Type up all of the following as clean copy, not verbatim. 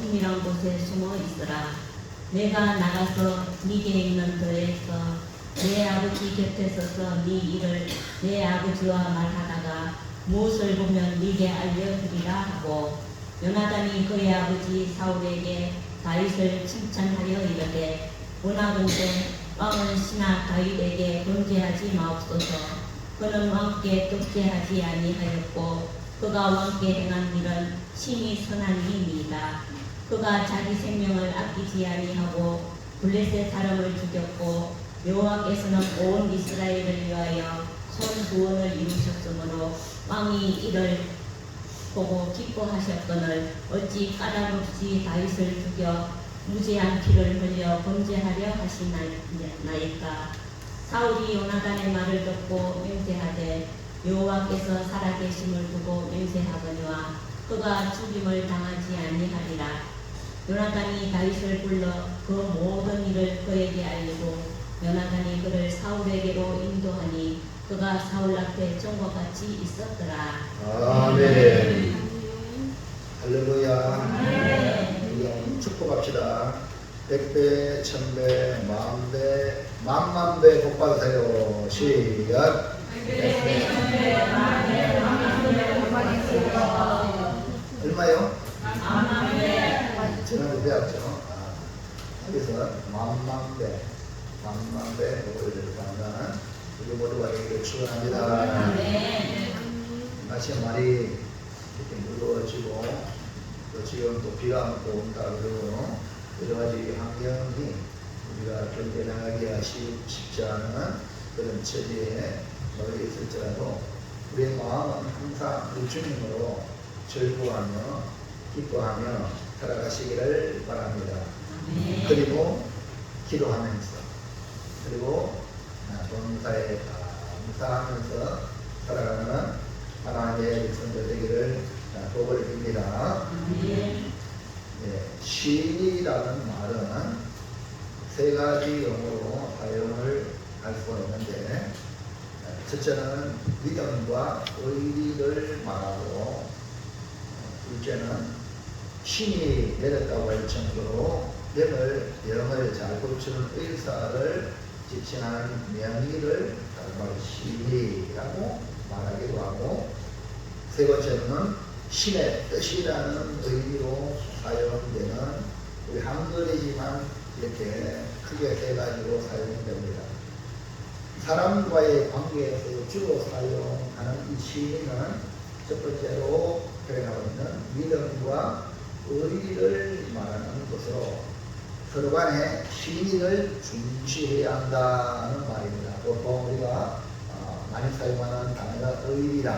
은밀한 곳에 숨어 있으라. 내가 나가서 네게 있는 터에서 내 아버지 곁에 서서 네 일을 내 아버지와 말하다가 무엇을 보면 네게 알려드리라 하고, 요나단이 그의 아버지 사울에게 다윗을 칭찬하여 이르되, 원하건대 왕은 신하 다윗에게 범죄하지 마옵소서. 그는 왕께 독재하지 아니하였고 그가 왕께 행한 일은 심히 선한 일이니이다. 그가 자기 생명을 아끼지 아니하고 블레셋 사람을 죽였고, 여호와께서는 온 이스라엘을 위하여 선 구원을 이루셨으므로 왕이 이를 보고 기뻐하셨거늘 어찌 까닭없이 다윗을 죽여 무죄한 피를 흘려 범죄하려 하시나이까. 사울이 요나단의 말을 듣고 맹세하되, 여호와께서 살아계심을 두고 맹세하거니와 그가 죽임을 당하지 아니하리라. 요나단이 다윗을 불러 그 모든 일을 그에게 알리고, 요나단이 그를 사울에게로 인도하니 그가 사울 앞에 종과 같이 있었더라. 아멘. 할렐루야. 네. 우리 축복합시다. 100배, 1000배, 만배, 만만배 복 받으세요. 시작. 얼마요? 지난주 배웠죠. 그래서 만만배, 만만배 복을 받는 우리 모두가 되기를 축원합니다. 아침 말이 이렇게 무거워지고, 또 지금 또 비가 또 온다 그러고 여러 가지 환경이 우리가 견뎌나가기가 쉽지 않은 그런 처지에 놓여 있을지라도 우리의 마음은 항상 그 주님으로 즐거워하며 기뻐하며 살아가시기를 바랍니다. 그리고 기도하면서, 그리고 봉사에 봉사하면서 살아가는 하나님의 백성들 되기를 복을 빕니다. 시인이라는 말은 세 가지 용어로 사용을 할 수가 있는데, 첫째는 믿음과 의리를 말하고, 둘째는 신이 내렸다고 할 정도로 영을 잘 고치는 의사를 지칭하는 명의를 바로 신이라고 말하기도 하고, 세 번째는 신의 뜻이라는 의미로 사용되는, 우리 한글이지만 이렇게 크게 세 가지로 사용됩니다. 사람과의 관계에서 주로 사용하는 이 시인은 첫 번째로 표현하고 있는 믿음과 의리를 말하는 것으로 서로 간에 신의를 중시해야 한다는 말입니다. 보통 우리가 많이 사용하는 단어가 의리다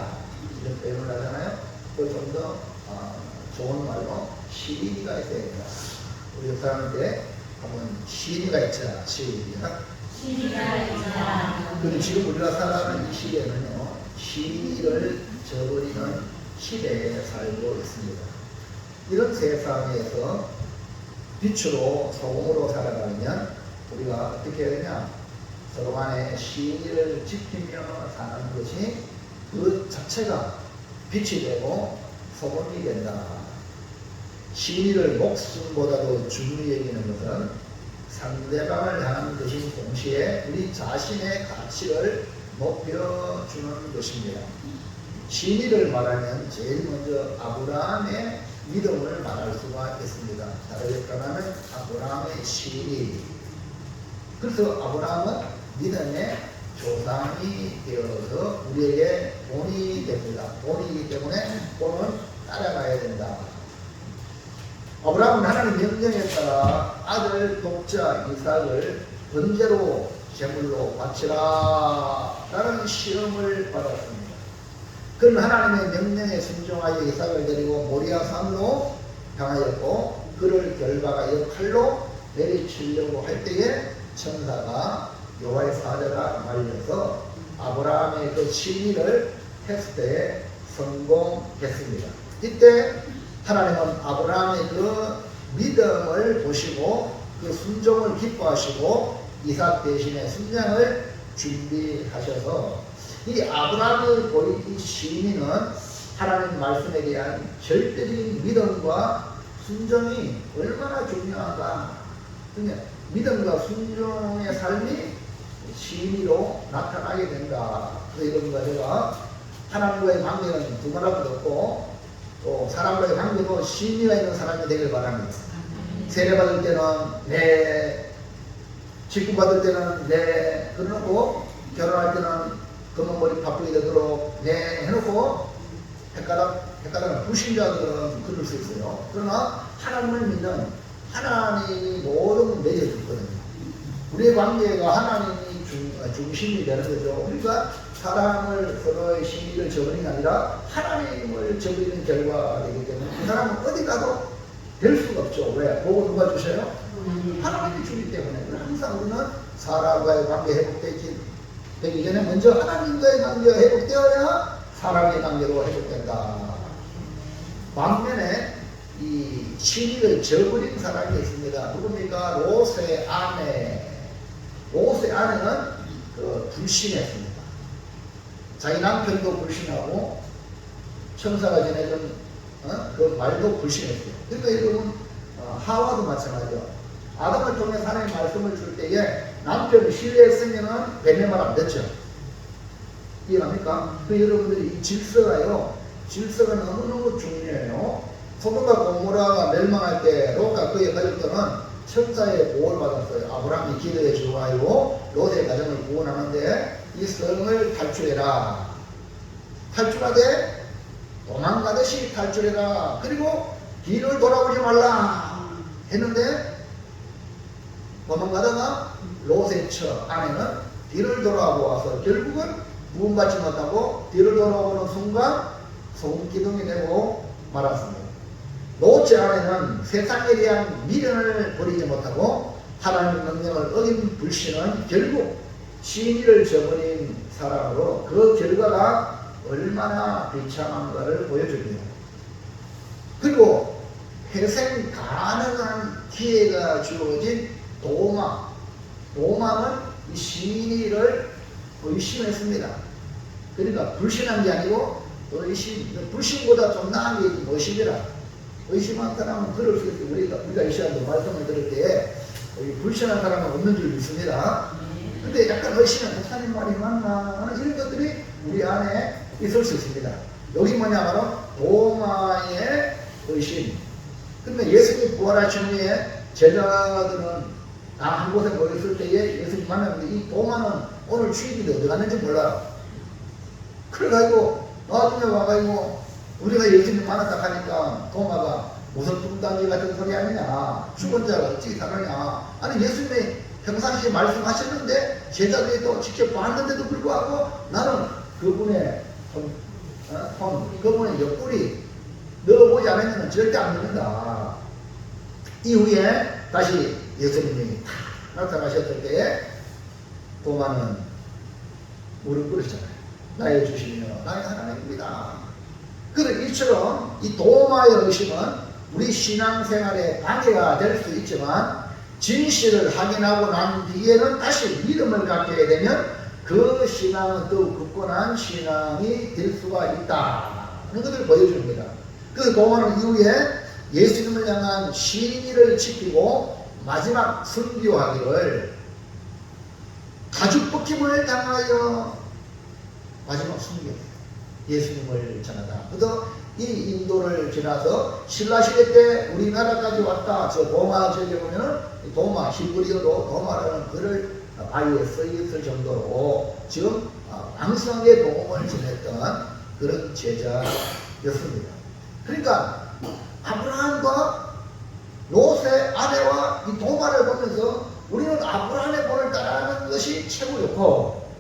이런 표현을 하잖아요. 그걸 좀 더 좋은 말로 신의가 있어야 된다. 우리 옆사람한테 한번 신의가 있잖아. 시작. 신이가 있다. 그리고 지금 우리가 살아가는 이 시대는요, 신의를 저버리는 시대에 살고 있습니다. 이런 세상에서 빛으로 소금으로 살아가면 우리가 어떻게 해야 되냐? 서로 간에 신의를 지키며 사는 것이 그 자체가 빛이 되고 소금이 된다. 신의를 목숨보다도 중요히 여기는 것은 상대방을 향한 것인 동시에 우리 자신의 가치를 높여주는 것입니다. 신의를 말하면 제일 먼저 아브라함의 믿음을 말할 수가 있습니다. 다르게 표현하면 아브라함의 신의. 그래서 아브라함은 믿음의 조상이 되어서 우리에게 본이 됩니다. 본이기 때문에 본은 따라가야 된다. 아브라함은 하나님 명령에 따라 아들 독자 이삭을 번제로 제물로 바치라 라는 시험을 받았습니다. 그는 하나님의 명령에 순종하여 이삭을 데리고 모리아 산으로 향하였고, 그를 결박하여 칼로 내리치려고 할 때에 천사가 여호와의 사자가 말려서 아브라함의 그 신의를 테스트에 성공했습니다. 이때 하나님은 아브라함의 그 믿음을 보시고 그 순종을 기뻐하시고 이삭 대신에 순양을 준비하셔서, 이 아브라함이 보인 이 신의는 하나님 말씀에 대한 절대적인 믿음과 순종이 얼마나 중요한가. 그러니까 믿음과 순종의 삶이 시인으로 나타나게 된다. 그래서 이런 제가 하나님과의 관계는 두말할 것도 없고 또 사람과의 관계도 신의가 있는 사람이 되길 바랍니다. 세례 받을 때는 네, 직분 받을 때는 네, 그러고 결혼할 때는 검은 머리 바쁘게 되도록 네 해놓고 헷갈리는 불신자들은 그럴 수 있어요. 그러나 하나님을 믿는 하나님이 모든 매겨줬거든요. 우리의 관계가 하나님이 중심이 되는 거죠. 그러니까 사람을 서로의 신의를 저버리는 게 아니라 하나님을 저버리는 결과가 되기 때문에 그 사람은 어디 가도 될 수가 없죠. 왜? 복을 누가 주셔요? 하나님이 주기 때문에. 항상 우리는 사람과의 관계 회복되기 전에 먼저 하나님과의 관계가 회복되어야 사람의 관계로 회복된다. 반면에 이 신의를 저버린 사람이 있습니다. 누굽니까? 롯의 아내. 롯의 아내는 불신했습니다. 자기 남편도 불신하고 천사가 전해준 그 말도 불신했어요. 그러니까 여러분 하와도 마찬가지죠. 아담을 통해 하나님의 말씀을 줄 때에 남편을 신뢰했으면 뱀의 말 안 듣죠. 이해합니까? 그 여러분들이 이 질서가요. 질서가 너무너무 중요해요. 소돔과 고모라가 멸망할 때 롯과 그의 가족들은 천사의 보호를 받았어요. 아브라함이 기도해 주어가지고 롯의 가정을 구원하는데 이 성을 탈출해라. 탈출하되 도망가듯이 탈출해라. 그리고 뒤를 돌아보지 말라 했는데 도망가다가 롯의 처 아내는 뒤를 돌아보아서 결국은 구원받지 못하고 뒤를 돌아보는 순간 소금기둥이 되고 말았습니다. 롯의 아내는 세상에 대한 미련을 버리지 못하고 하나님의 명령을 어긴 불신은 결국 신의를 저버린 사람으로 그 결과가 얼마나 비참한가를 보여줍니다. 그리고 회생 가능한 기회가 주어진 도마는 이 신의를 의심했습니다. 그러니까 불신한 게 아니고 불신보다 좀 나은 게 의심이라. 의심한 사람은 그럴 수 있어요. 우리가 이 시간에 말씀을 들을 때 불신한 사람은 없는 줄 믿습니다. 근데 약간 의심은 목사님 말이 맞나 하는 이런 것들이 우리 안에 있을 수 있습니다. 여기 뭐냐 바로 도마의 의심. 그러면 예수님 부활하신 후에 제자들은 다 한 곳에 모였을 때에 예수님 만났는데 이 도마는 오늘 주일인데 어디 갔는지 몰라요. 그래가지고 나중에 와가지고 우리가 예수님 만났다 하니까 도마가 무슨 뚱딴지 같은 소리 아니냐. 죽은 자가 어찌 살아냐. 아니 예수님이 평상시에 말씀하셨는데 제자들이 또 직접 봤는데도 불구하고 나는 그분의 그분의 옆구리 넣어보지 않으면 절대 안 믿는다. 이후에 다시 예수님이 다 나타나셨을 때에 도마는 무릎 꿇으셨잖아요. 나의 주시며 나의 하나님입니다. 그런 이처럼 이 도마의 의심은 우리 신앙생활에 방해가 될 수 있지만 진실을 확인하고 난 뒤에는 다시 믿음을 갖게 되면 그 신앙은 더욱 굳건한 신앙이 될 수가 있다. 그런 것을 보여줍니다. 그 도마는 이후에 예수님을 향한 신의를 지키고 마지막 순교하기를 가죽 벗김을 당하여 마지막 순교 예수님을 전하다. 그래서 이 인도를 지나서 신라시대 때 우리나라까지 왔다. 저 도마 저기 보면은 도마 히브리어로 도마라는 글을 바위에 써 있을 정도로 지금 왕성하게 복음을 전했던 그런 제자였습니다. 그러니까 아브라함과 롯의 아내와 이 도마를 보면서 우리는 아브라함의 본을 따라하는 것이 최고였고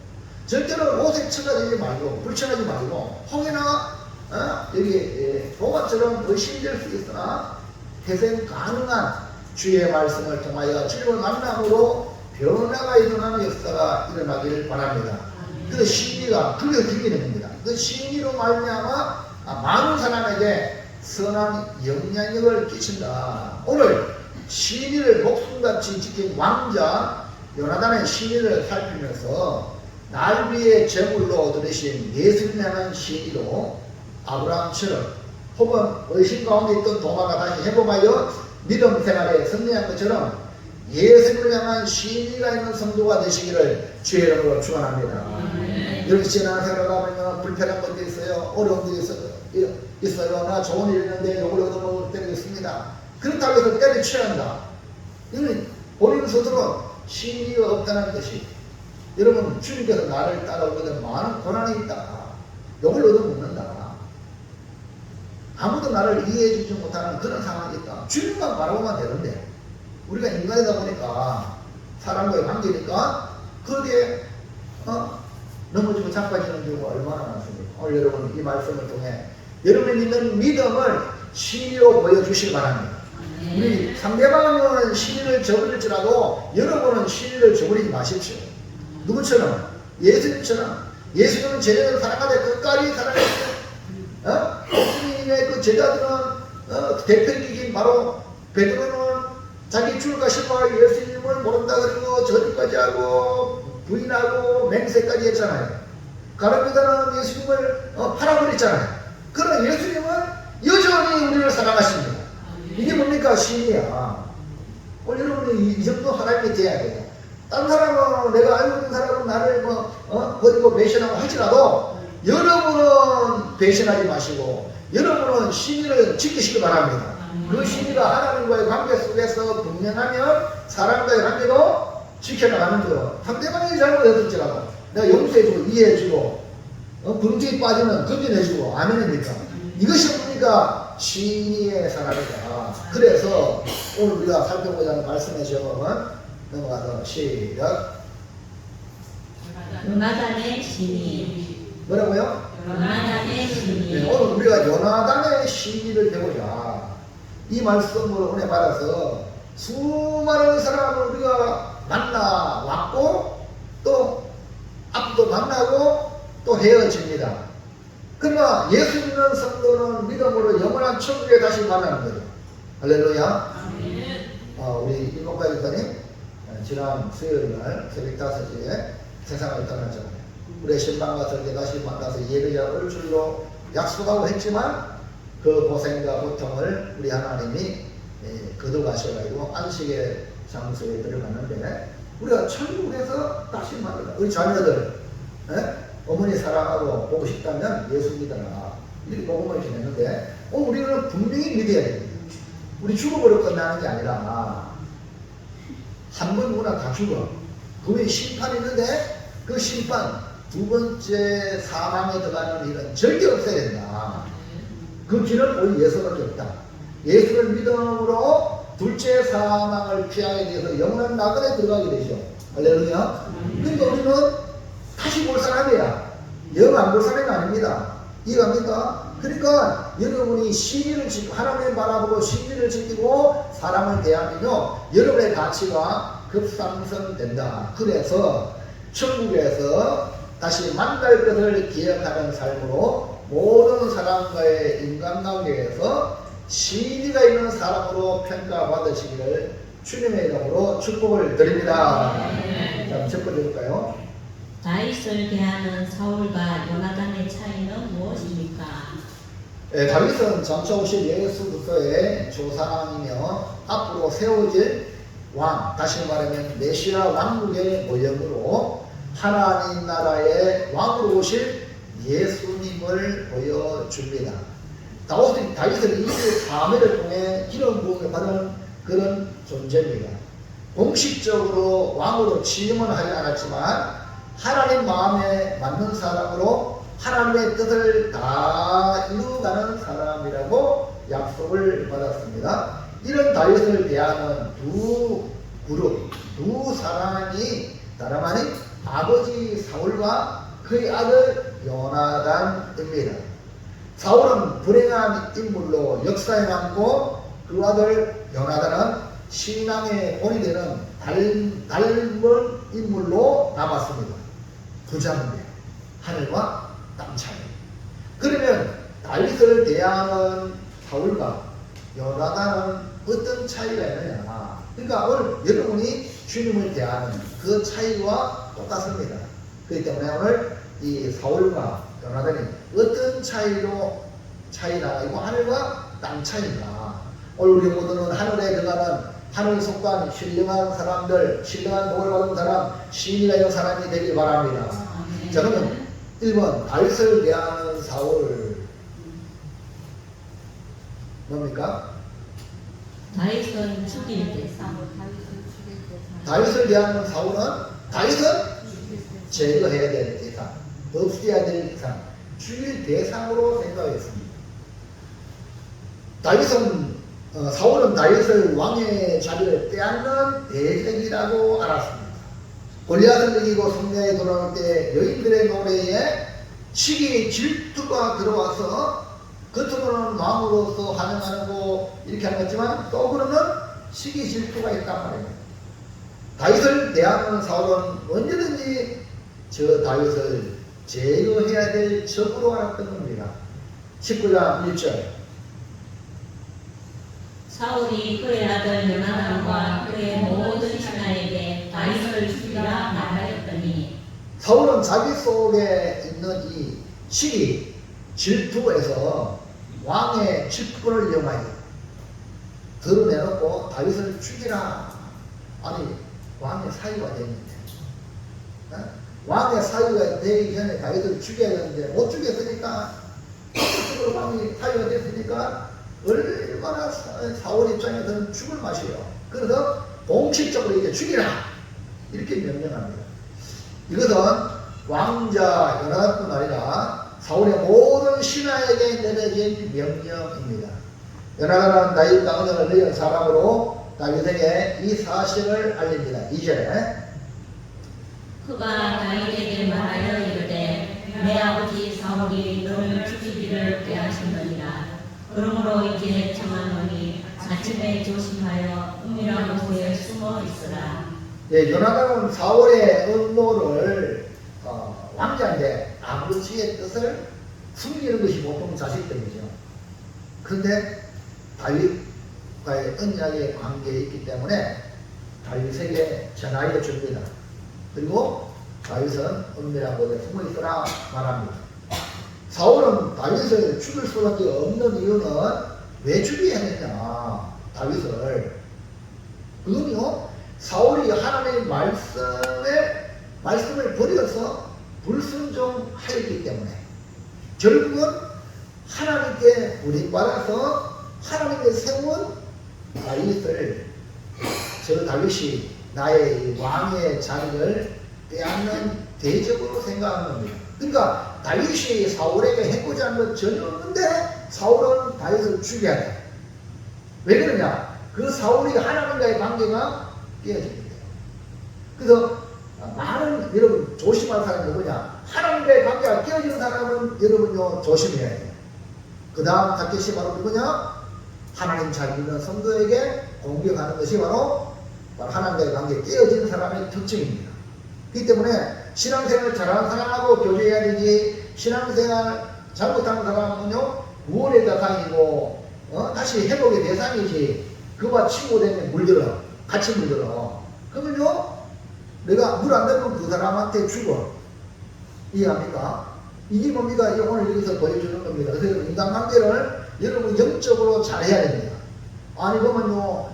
절대로 롯의 처가 되지 말고 불신하지 말고 혹여나 여기 도마처럼 의심될 수 있으나 태생 가능한 주의 말씀을 통하여 주님을 만남으로 변화가 일어나는 역사가 일어나기를 바랍니다. 그 신의가 그게 생기는 겁니다. 그 신의로 말미암아 많은 사람에게 선한 영향력을 끼친다. 오늘 신의를 목숨같이 지킨 왕자 요나단의 신의를 살피면서 날 위해 제물로 얻으신 예수님을 향한 신의로 아브라함처럼 혹은 의심 가운데 있던 도마가 다시 회복하여 믿음 생활에 승리한 것처럼 예수님을 향한 신의가 있는 성도가 되시기를 주의 이름으로 축원합니다. 이렇게 지난 생활하면 불편한 것도 있어요. 어려운 일이 있어요. 나 좋은 일 있는데 욕을 얻어먹을 때도 있습니다. 그렇다고 해서 때려쳐야 한다. 이건 본인 스스로 신의가 없다는 것이, 여러분 주님께서 나를 따라오거든 많은 고난이 있다. 욕을 얻어먹는다. 아무도 나를 이해해주지 못하는 그런 상황이 있다. 주님만 바라보면 되는데 우리가 인간이다 보니까 사람과의 관계니까 거기에 넘어지고 자빠지는 경우가 얼마나 많습니까? 오늘 여러분 이 말씀을 통해 여러분이 있는 믿음을 신의로 보여주시기 바랍니다. 우리 상대방은 신의를 저버릴지라도 여러분은 신의를 저버리지 마십시오. 누구처럼? 예수님처럼. 예수님은 제자들을 사랑하되 끝까지 사랑했어요. 예수님의 그 제자들은 대표적인 바로 베드로는 자기 죽을까 싶어하고 예수님을 모른다 그러고 저주까지 하고 부인하고 맹세까지 했잖아요. 가룟유다는 예수님을 팔아버렸잖아요. 그러나 예수님은 여전히 우리를 사랑하십니다. 이게 뭡니까? 신이야. 오늘 여러분이 이 정도 하나님이 돼야 돼요. 다른 사람은, 내가 알고 있는 사람은 나를 버리고 배신하고 할지라도 여러분은 배신하지 마시고 여러분은 신의를 지키시기 바랍니다. 그 신의가 하나님과의 관계 속에서 분명하면 사람과의 관계도 지켜나가는 거예요. 상대방이 잘못했을지라도 내가 용서해주고 이해해주고 궁지에 빠지면 건져내주고 아멘입니까? 이것이 뭡니까? 신의의 사람이다. 그래서 오늘 우리가 살펴보자 하는 말씀의 제목은 넘어가서 시작. 요나단의 신의. 뭐라고요? 요나단의 신의. 네, 오늘 우리가 요나단의 신의를 배우자. 이 말씀으로 은혜 받아서 수많은 사람을 우리가 만나왔고 또 앞도 만나고 또 헤어집니다. 그러나 예수 믿는 성도는 믿음으로 영원한 천국에 다시 만나는 거예요. 할렐루야. 우리 임목과 교사님 지난 수요일날 새벽 5시에 세상을 떠났잖아요. 우리 신방과 설계 다시 만나서 예배자를 줄로 약속하고 했지만 그 고생과 고통을 우리 하나님이 거둬가셔가지고 안식의 장소에 들어갔는데 우리가 천국에서 다시 만나다. 우리 자녀들 어머니 사랑하고 보고 싶다면 예수 믿어라. 이렇게 복음을 전했는데 우리는 분명히 믿어야 됩니다. 우리 죽어버려 끝나는 게 아니라 한 번 누구나 다 죽어. 그 외에 심판이 있는데 그 심판 두 번째 사망에 들어가는 일은 절대 없어야 된다. 그 길은 오직 예수밖에 없다. 예수를 믿음으로 둘째 사망을 피하게 돼서 영원한 나그네 들어가게 되죠. 할렐루야. 그러니까 우리는 다시 볼 사람이야. 영 안 볼 사람이 아닙니다. 이해갑니까? 그러니까 여러분이 신의를 지키고 하나님을 바라보고 신의를 지키고 사람을 대하면요 여러분의 가치가 급상승된다. 그래서 천국에서 다시 만날 것을 기억하는 삶으로 모든 사람과의 인간관계에서 신의가 있는 사람으로 평가받으시기를 주님의 이름으로 축복을 드립니다. 자, 첫 번째 볼까요? 다윗을 대하는 사울과 요나단의 차이는 무엇입니까? 다윗은 장차 오실 예수 그리스도의 조상이며 앞으로 세워질 왕, 다시 말하면 메시아 왕국의 모형으로 하나님 나라의 왕으로 오실 예수님을 보여줍니다. 다윗은 이 사매를 통해 기름 부음을 받은 그런 존재입니다. 공식적으로 왕으로 취임은 하지 않았지만 하나님 마음에 맞는 사람으로 하나님의 뜻을 다 이루어가는 사람이라고 약속을 받았습니다. 이런 다윗을 대하는 두 그룹, 두 사람이 다름 아닌 아버지 사울과 그의 아들 요나단입니다. 사울은 불행한 인물로 역사에 남고 그 아들 요나단은 신앙의 본이 되는 닮은 인물로 남았습니다. 부자인데 하늘과 땅 차이. 그러면 다윗을 대하는 사울과 요나단은 어떤 차이가 있느냐? 그러니까 오늘 여러분이 주님을 대하는 그 차이와 똑같습니다. 그렇기 때문에 오늘 이 사울과 요나단이 어떤 차이로 차이다. 이거 하늘과 땅 차이다. 오늘 우리 모두는 하늘에 들어가는 하늘 속한 신령한 사람들, 신령한 복을 받은 사람, 시인이가 있는 사람이 되길 바랍니다. 자, 그러면 1번 다윗을 대하는 사울 뭡니까? 다윗은 죽일 때 다윗을 대하는 사울은 다윗은 제거해야 될 대상, 없애야 될 대상, 죽일 대상으로 생각했습니다. 사울은 다윗을 왕의 자리를 빼앗는 대적이라고 알았습니다. 골리앗을 이기고 성내에 돌아올 때 여인들의 노래에 시기 질투가 들어와서 겉으로는 마음으로서 환영하고 이렇게 하는 거지만 속으로는 시기 질투가 있단 말입니다. 다윗을 대하는 사울은 언제든지 저 다윗을 제거해야 될 적으로 알았던 겁니다. 19장 1절 사울이 그의 아들 요나단과 그의 모든 신하에게 다윗을 죽이라 말하였더니 사울은 자기 속에 있는 이 시기 질투에서 왕의 직분을 이용하여 드러내놓고 다윗을 죽이라. 아니 왕의 사유가 됐는데 왕의 사유가 되기 전에 다윗을 죽여야 되는데 못 죽였으니까 적극적으로 왕이 사유가 됐으니까 얼마나 사울 입장에서는 죽을 맛이에요. 그래서 공식적으로 이제 죽이라 이렇게 명령합니다. 이것은 왕자 요나단뿐 아니라 사울의 모든 신하에게 내려진 명령입니다. 요나단은 다윗과 언약을 맺은 사람으로 다윗에게 이 사실을 알립니다. 2절에 그가 다윗에게 말하여 이르되 내 아버지 사울이 너를 죽이기를 꾀하셨느니라. 그러므로 이제 청하노니 아침에 조심하여 은밀한 곳에 숨어 있으라. 예, 요나단은 사울의 음모를 왕자인데 아버지의 뜻을 숨기는 것이 보통 자식들이죠. 그런데 다윗과의 언약의 관계에 있기 때문에 다윗에게 전하여 줍니다. 그리고 다윗은 은밀한 곳에 숨어 있으라 말합니다. 사울은 다윗을 죽일 수밖에 없는 이유는 왜 죽여야 했느냐? 다윗을 그건요, 사울이 하나님의 말씀을 버려서 불순종하였기 때문에 결국은 하나님께 버림받아서 하나님의 세운 다윗을 저 다윗이 나의 왕의 자리를 빼앗는 대적으로 생각하는 겁니다. 그러니까 다윗이 사울에게 해코지 하는 건 전혀 없는데 사울은 다윗을 죽여야 돼. 왜 그러냐? 그 사울이 하나님과의 관계가 깨어지기 때문에. 그래서 많은 여러분 조심할 사람이 누구냐? 하나님과의 관계가 깨어지는 사람은 여러분요 조심해야 돼요. 그 다음 타겟이 바로 누구냐? 하나님 잘 믿는 성도에게 공격하는 것이 바로 하나님과의 관계가 깨어지는 사람의 특징입니다. 그렇기 때문에 신앙생활 잘하는 사람하고 교제해야 되지, 신앙생활 잘못하는 사람은요 구원의 대상이고 다시 회복의 대상이지, 그와 친구 되면 물들어, 같이 물들어. 그러면요 내가 물 안 들면 그 사람한테 죽어. 이해합니까? 이게 뭡니까? 오늘 여기서 보여주는 겁니다. 그래서 인간관계를 여러분 영적으로 잘해야 됩니다. 아니 그러면요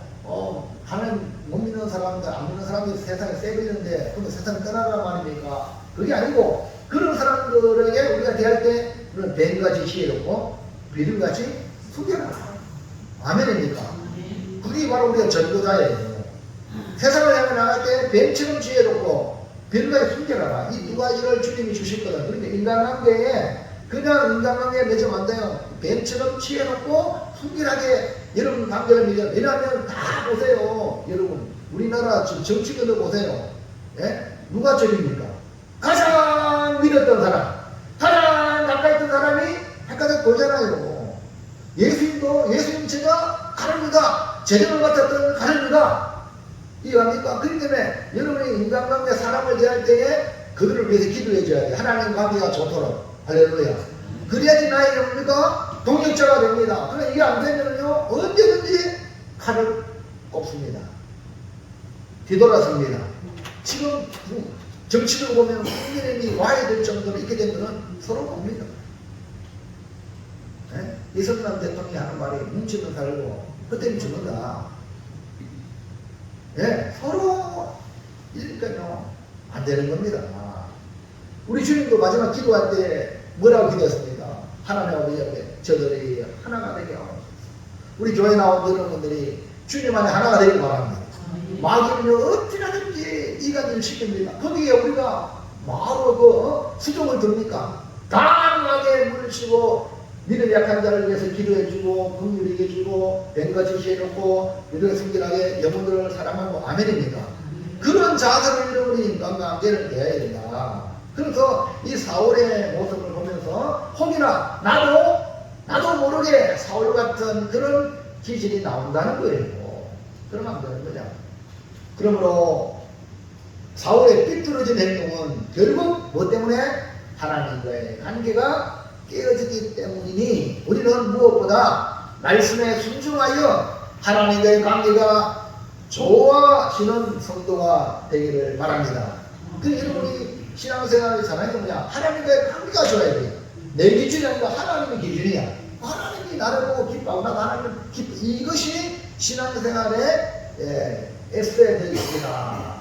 하나님 못 믿는 사람들, 안 믿는 사람들이 세상에 세비는데 그러면 세상 떠나란 말입니까? 그게 아니고 그런 사람들에게 우리가 대할 때 그런 뱀같이 지혜롭고 비둘같이 숨겨라. 아멘입니까? 그게 바로 우리가 전도자예요. 세상을 향해 나갈 때 뱀처럼 지혜롭고 비둘같이 숨겨라. 이 두 가지를 주님이 주셨거든. 그러니까 인간관계에 그냥 인간관계에 맺으면 안 돼요. 뱀처럼 지혜롭고 순결하게 여러분 관계를 맺어요. 왜냐하면 다 보세요. 여러분 우리나라 정치권을 보세요. 예? 누가 적입니까? 가장 믿었던 사람, 가장 가까이 있던 사람이 헷갈려 돌잖아요. 예수님도 예수님 제가 가릅니다. 제대로 맡았던 가릅니다. 이해합니까? 그렇기 때문에 여러분이 인간관계 사람을 대할 때에 그들을 위해서 기도해 줘야 돼. 하나님 관계가 좋도록. 할렐루야. 그래야지 나의 뭡니까? 동역자가 됩니다. 그러나 이게 안 되면요 언제든지 칼을 꼽습니다. 뒤돌아섭니다. 지금 정치를 보면 국민의힘이 와야 될 정도로 있게 되면 서로 봅니다. 네? 이승만 대통령이 하는 말이 뭉치면 살고 헛되면 죽는다. 예, 서로 이러니까요 안 되는 겁니다. 우리 주님도 마지막 기도할 때 뭐라고 기도했습니까? 하나님 아버지 앞에 저들이 하나가 되게 하옵소서. 우리 교회 나온 여러분들이 주님 안에 하나가 되길 바랍니다. 마귀는요 어찌나든지 이간질 시킵니다. 거기에 우리가 바로 수종을 듭니까? 강하게 물으시고 믿음 약한 자를 위해서 기도해주고 긍휼히 해주고 뱀과 지시해놓고 믿음의 순결하게 영혼들을 사랑하고 아멘입니까? 그런 자세를 잃어버린 인간과 관계를 해야 된다. 그래서 이 사울의 모습을 보면서 혹이나 나도 모르게 사울 같은 그런 기질이 나온다는 거예요. 그러면 안 되는 거죠. 그러므로 사울의 삐뚤어진 행동은 결국 뭐 때문에? 하나님과의 관계가 깨어지기 때문이니 우리는 무엇보다 말씀에 순종하여 하나님과의 관계가 좋아지는 성도가 되기를 바랍니다. 그래서 여러분이 신앙생활의 사랑이 뭐냐? 하나님과의 관계가 좋아야 돼요. 내 기준이 아니라 하나님의 기준이야. 하나님이 나를 보고 기뻐하고 나도 하나님을 기뻐. 이것이 신앙생활의 에스더의 되겠습니다.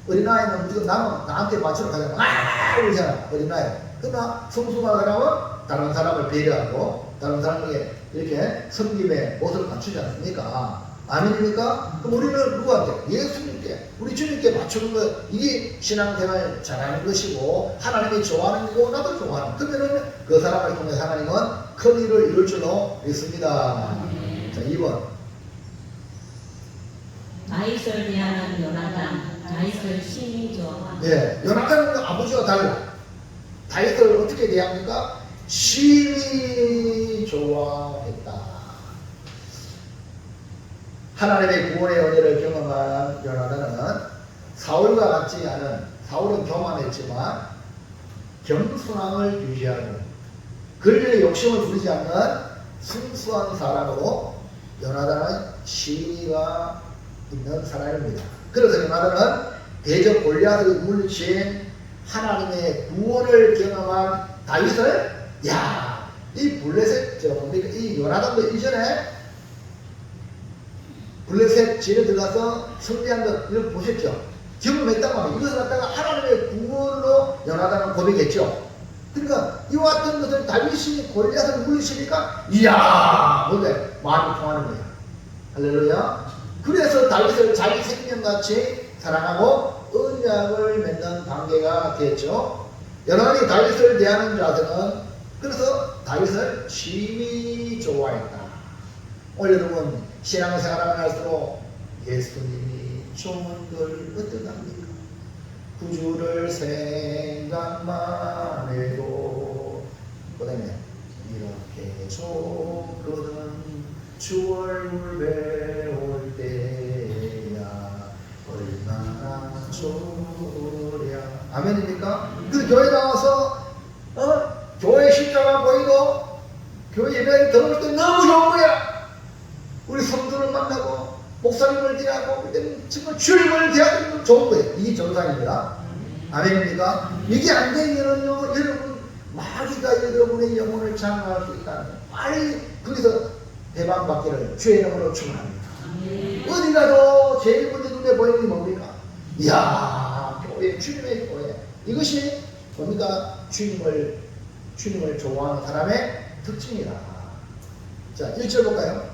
어린아이는 지금 나한테 맞추러 가잖아. 그러잖아. 어린아이. 그러나 성숙한 사람은 다른 사람을 배려하고 다른 사람에게 이렇게 섬김의 모습을 갖추지 않습니까? 아멘입니까? 그럼 우리는 누구한테? 예수님께, 우리 주님께 맞추는 것, 이게 신앙생활 잘하는 것이고 하나님이 좋아하는 거고 나도 좋아하는. 그러면은 그 사람을 통해 하나님은 큰 일을 이룰 줄로 믿습니다. 자, 2번. 다윗을 대하는 요나단, 다윗을 심히 좋아하는. 네, 요나단은 아버지와 달라. 다윗을 어떻게 대합니까? 심히 좋아했다. 하나님의 구원의 은혜를 경험한 요나단은 사울과 같지 않은, 사울은 교만했지만 겸손함을 유지하고 권리의 욕심을 부리지 않는 순수한 사람으로 요나단은 심의가 있는 사람입니다. 그래서 요나단은 대적 골리앗을 물리친 하나님의 구원을 경험한 다윗을 이 블레셋 이 요나단도 이전에 블레셋 진에 들어가서 승리한 것 이걸 보셨죠? 경험했단 말이에요. 이것을 갖다가 하나님의 구원으로 요나단은 고백했죠. 그러니까 이와 같은 것을 다윗이 골리앗을 물리치니까 뭐래 마음이 통하는 거야. 할렐루야. 그래서 다윗을 자기 생명같이 사랑하고 언약을 맺는 관계가 됐죠. 요나단이 다윗을 대하는 자들은 그래서 다윗을 심히 좋아했다. 오늘 여러분 신앙생활을 할수록 예수님이 좋은 걸 어떡합니까? 구주를 생각만 해도 그 다음에 이렇게 좋거든 주 얼굴 배울 때야 얼마나 좋으랴. 아멘입니까? 그 교회 나와서 교회 십자가 보이고 교회 예배를 들어올 때 너무 좋은 거야. 우리 성도를 만나고 목사님을 대하고 정말 주님을 대하는 건 좋은 거예요. 이게 정상입니다. 아멘입니까? 이게 안 되면은요 여러분 마귀가 여러분의 영혼을 장악할 수 있다는 거예요. 빨리 거기서 대방받기를 주의 이름으로 축원합니다. 어디 가도 제일 먼저 눈에 보이는 게 뭡니까? 교회, 주님의 교회. 이것이 뭡니까? 주님을 좋아하는 사람의 특징이다. 자, 1절 볼까요?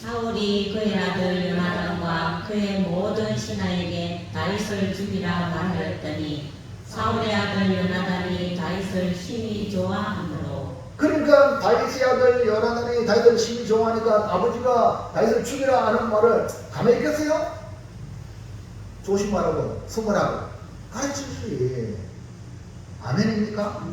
사울이 그의 아들 요나단과 그의 모든 신하에게 다윗을 죽이라 말하였더니 사울의 아들 요나단이 다윗을 심히 좋아하므로. 그러니까 다윗의 아들 요나단이 다윗을 심히 좋아하니까 아버지가 다윗을 죽이라 하는 말을 가만히 있겠어요? 조심하라고 수문하고 가르치지. 아멘입니까?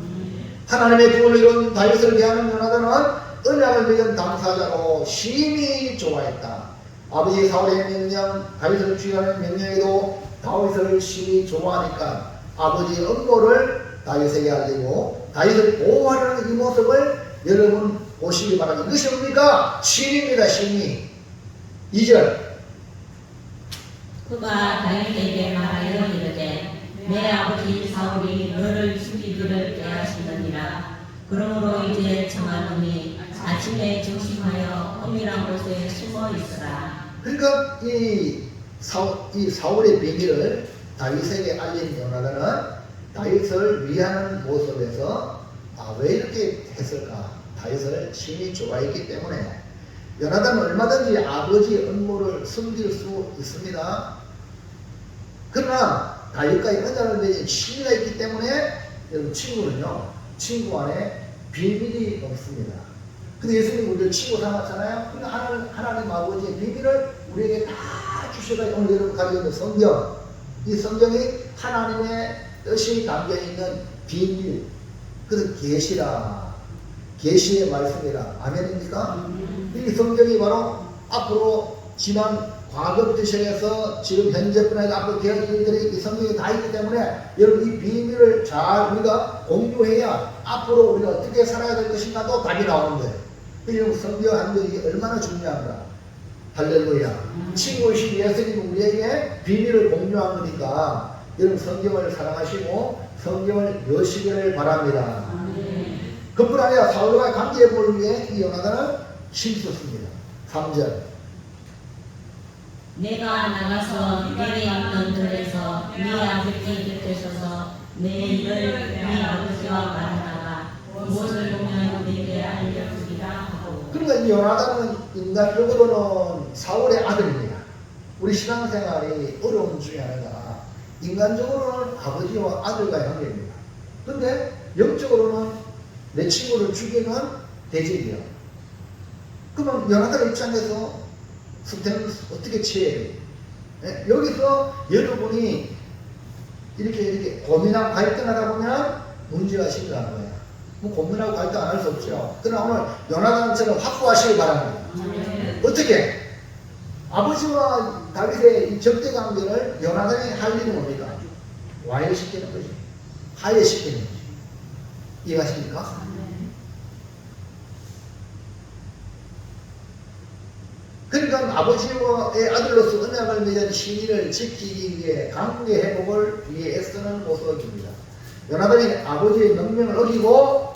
하나님의 구원을 이룬 다윗을 대하는 요나단은 언약을 맺은 당사자로 심히 좋아했다. 아버지 사울의 명령, 다윗을 죽이라는 명령에도 다윗을 심히 좋아하니까 아버지의 음모를 다윗에게 알리고 다윗을 보호하려는 이 모습을 여러분 보시기 바랍니다. 이것이 뭡니까? 신입니다. 신이. 2절. 그가 다윗에게 말하여 이르되 내 아버지 사울이 너를 죽이기를 계하시느니라. 그러므로 이제 청하노니 아침에 조심하여 은밀한 곳에 숨어 있으라. 그러니까 이 사울의 비밀을 다윗에게 알린 요나단은 다윗을 위하는 모습에서 왜 이렇게 했을까? 다윗을 심히 좋아했기 때문에 요나단은 얼마든지 아버지의 업무를 숨길 수 있습니다. 그러나 다윗과의 은혜를 맺은 친구가 있기 때문에 여러분 친구 안에 비밀이 없습니다. 근데 예수님 우리를 친구 삼았잖아요. 근데 하나님 아버지의 비밀을 우리에게 다 주셔서 오늘 여러분 가지고 있는 성경, 이 성경이 하나님의 뜻이 담겨있는 비밀, 그것은 계시의 말씀이라. 아멘입니까? 이 성경이 바로 앞으로 지난 과거부터 시작해서 지금 현재뿐만 아니라 앞으로 계획들이 이 성경에 다 있기 때문에 여러분 이 비밀을 잘 우리가 공유해야 앞으로 우리가 어떻게 살아야 될 것인가도 답이 나오는데, 여러분 성경 하는 것이 얼마나 중요한가. 할렐루야. 친구이신 예수님 우리에게 비밀을 공유한 거니까 여러분 성경을 사랑하시고 성경을 여시기를 바랍니다. 그뿐 아니라 사울과의 관계를 위해 이 요나단을 힘썼습니다. 3절. 내가 나가서 내게 있는 들에서 네 아버지 곁에 서서 내 일을 네 아버지와 말하다가 무엇을 보면 내게 알려주리라 하고. 그러니까 이 요나단은 인간적으로는 사울의 아들입니다. 우리 신앙생활이 어려운 중에 하나가 인간적으로는 아버지와 아들과의 관계입니다. 근데 영적으로는 내 친구를 죽이는 대적이에요. 그러면 요나단 입장에서 선택은 어떻게 취해야 돼요? 네? 여기서 여러분이 이렇게 고민하고 갈등하다 보면 문제가 심각한 거예요. 뭐 고민하고 갈등 안 할 수 없죠. 그러나 오늘 요나단처럼 확보하시기 바랍니다. 어떻게? 아버지와 다윗의 이 적대 관계를 요나단이 할 일은 뭡니까? 와해시키는 거지. 하해시키는 거지. 이해하십니까? 그러니까 아버지의 아들로서 언약을 맺은 신의를 지키기 위해 관계 회복을 위해 애쓰는 모습입니다. 요나단이 아버지의 명령을 어기고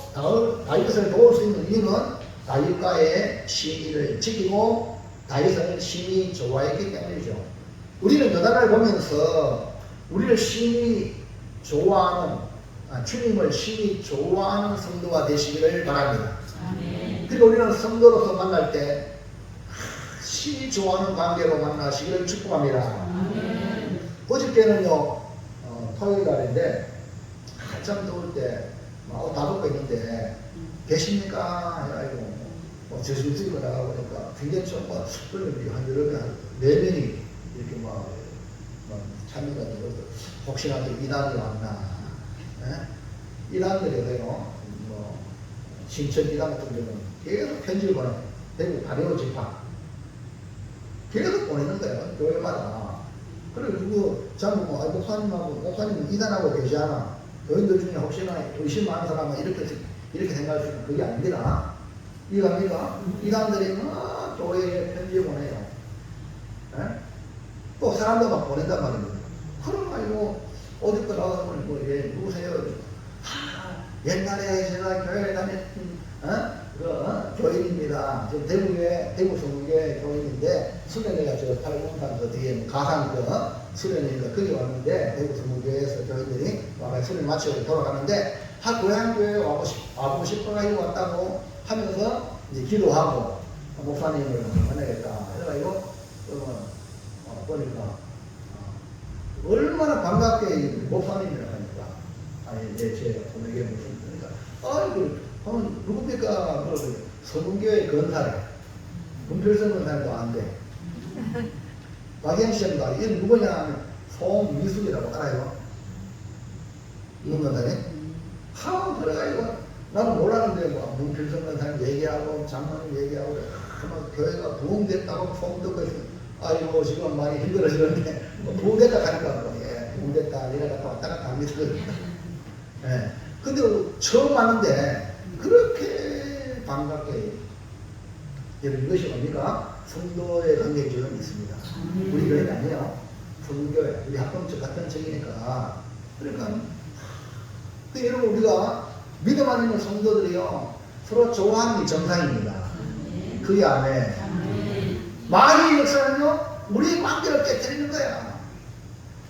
다윗을 도울 수 있는 이유는 다윗과의 신의를 지키고 다윗을 심히 좋아했기 때문이죠. 우리는 요나단을 보면서 우리를 심히 좋아하는 주님을 심히 좋아하는 성도가 되시기를 바랍니다. 그리고 우리는 성도로서 만날 때 심히 좋아하는 관계로 만나시기를 축복합니다. 어저께는요 토요일 날인데 한참 더울 때 옷 다 벗고 있는데 계십니까? 해가지고 저수지 입고 나가보니까 굉장히 좀 한 여러 명, 한 4명이 이렇게 참여가 되고 혹시나 이단이 왔나? 이단들에서요 신천 이단 같은 경우는 계속 편지를 보내. 대구 가려운 집합 계속 보내는 거예요. 교회마다. 그리고 전부 목사님은 이단하고 계시잖아. 교인들 중에 혹시나 의심 많은 사람은 이렇게 생각할 수 있는 그게 아닙니다. 이해갑니까? 이단들이 막 교회에 편지 보내요. 또 사람들 막 보낸단 말입니다. 그럼 어디 거 나가서 누구세요? 옛날에 제가 교회에 다녔던 교인입니다. 지금 대구 성북의 교인인데 수련회가 저 팔공산 그 뒤에 가산 수련회가 거기 왔는데 대구 성북교회에서 교인들이 와서 수련 마치고 돌아가는데 고향교회에 와보고 싶어가지고 왔다고 하면서 이제 기도하고 목사님을 만나겠다. 그래가지고 보니까 얼마나 반갑게 목사님이라고 하니까 제가 보내게 무슨 그러니까 누굽니까? 서문교회 건사래. 금필성 건사님도 안 돼. 박영시장도 안 돼. 이건 누구냐? 송미숙이라고 알아요? 이건 건사네? 그래가지고 나는 몰랐는데 문필성 건사님 얘기하고 장로님 얘기하고 교회가 부흥됐다고 소문 듣고 있어요. 아이고 지금 많이 힘들어지는데 부흥됐다 가니까 부흥됐다 내려갔다 왔다 갔다 합니다. 근데 처음 왔는데 그렇게 반갑게 여러분 이것이 뭡니까? 성도의 관계 기준이 있습니다. 우리 교회가 아니에요. 성교회 우리 합동적 같은 적이니까. 그러니까 여러분 우리가 믿음 안에 있는 성도들이요 서로 좋아하는 게 정상입니다. 그게 아멘. 마귀의 역사는요 우리 관계를 깨뜨리는 거야.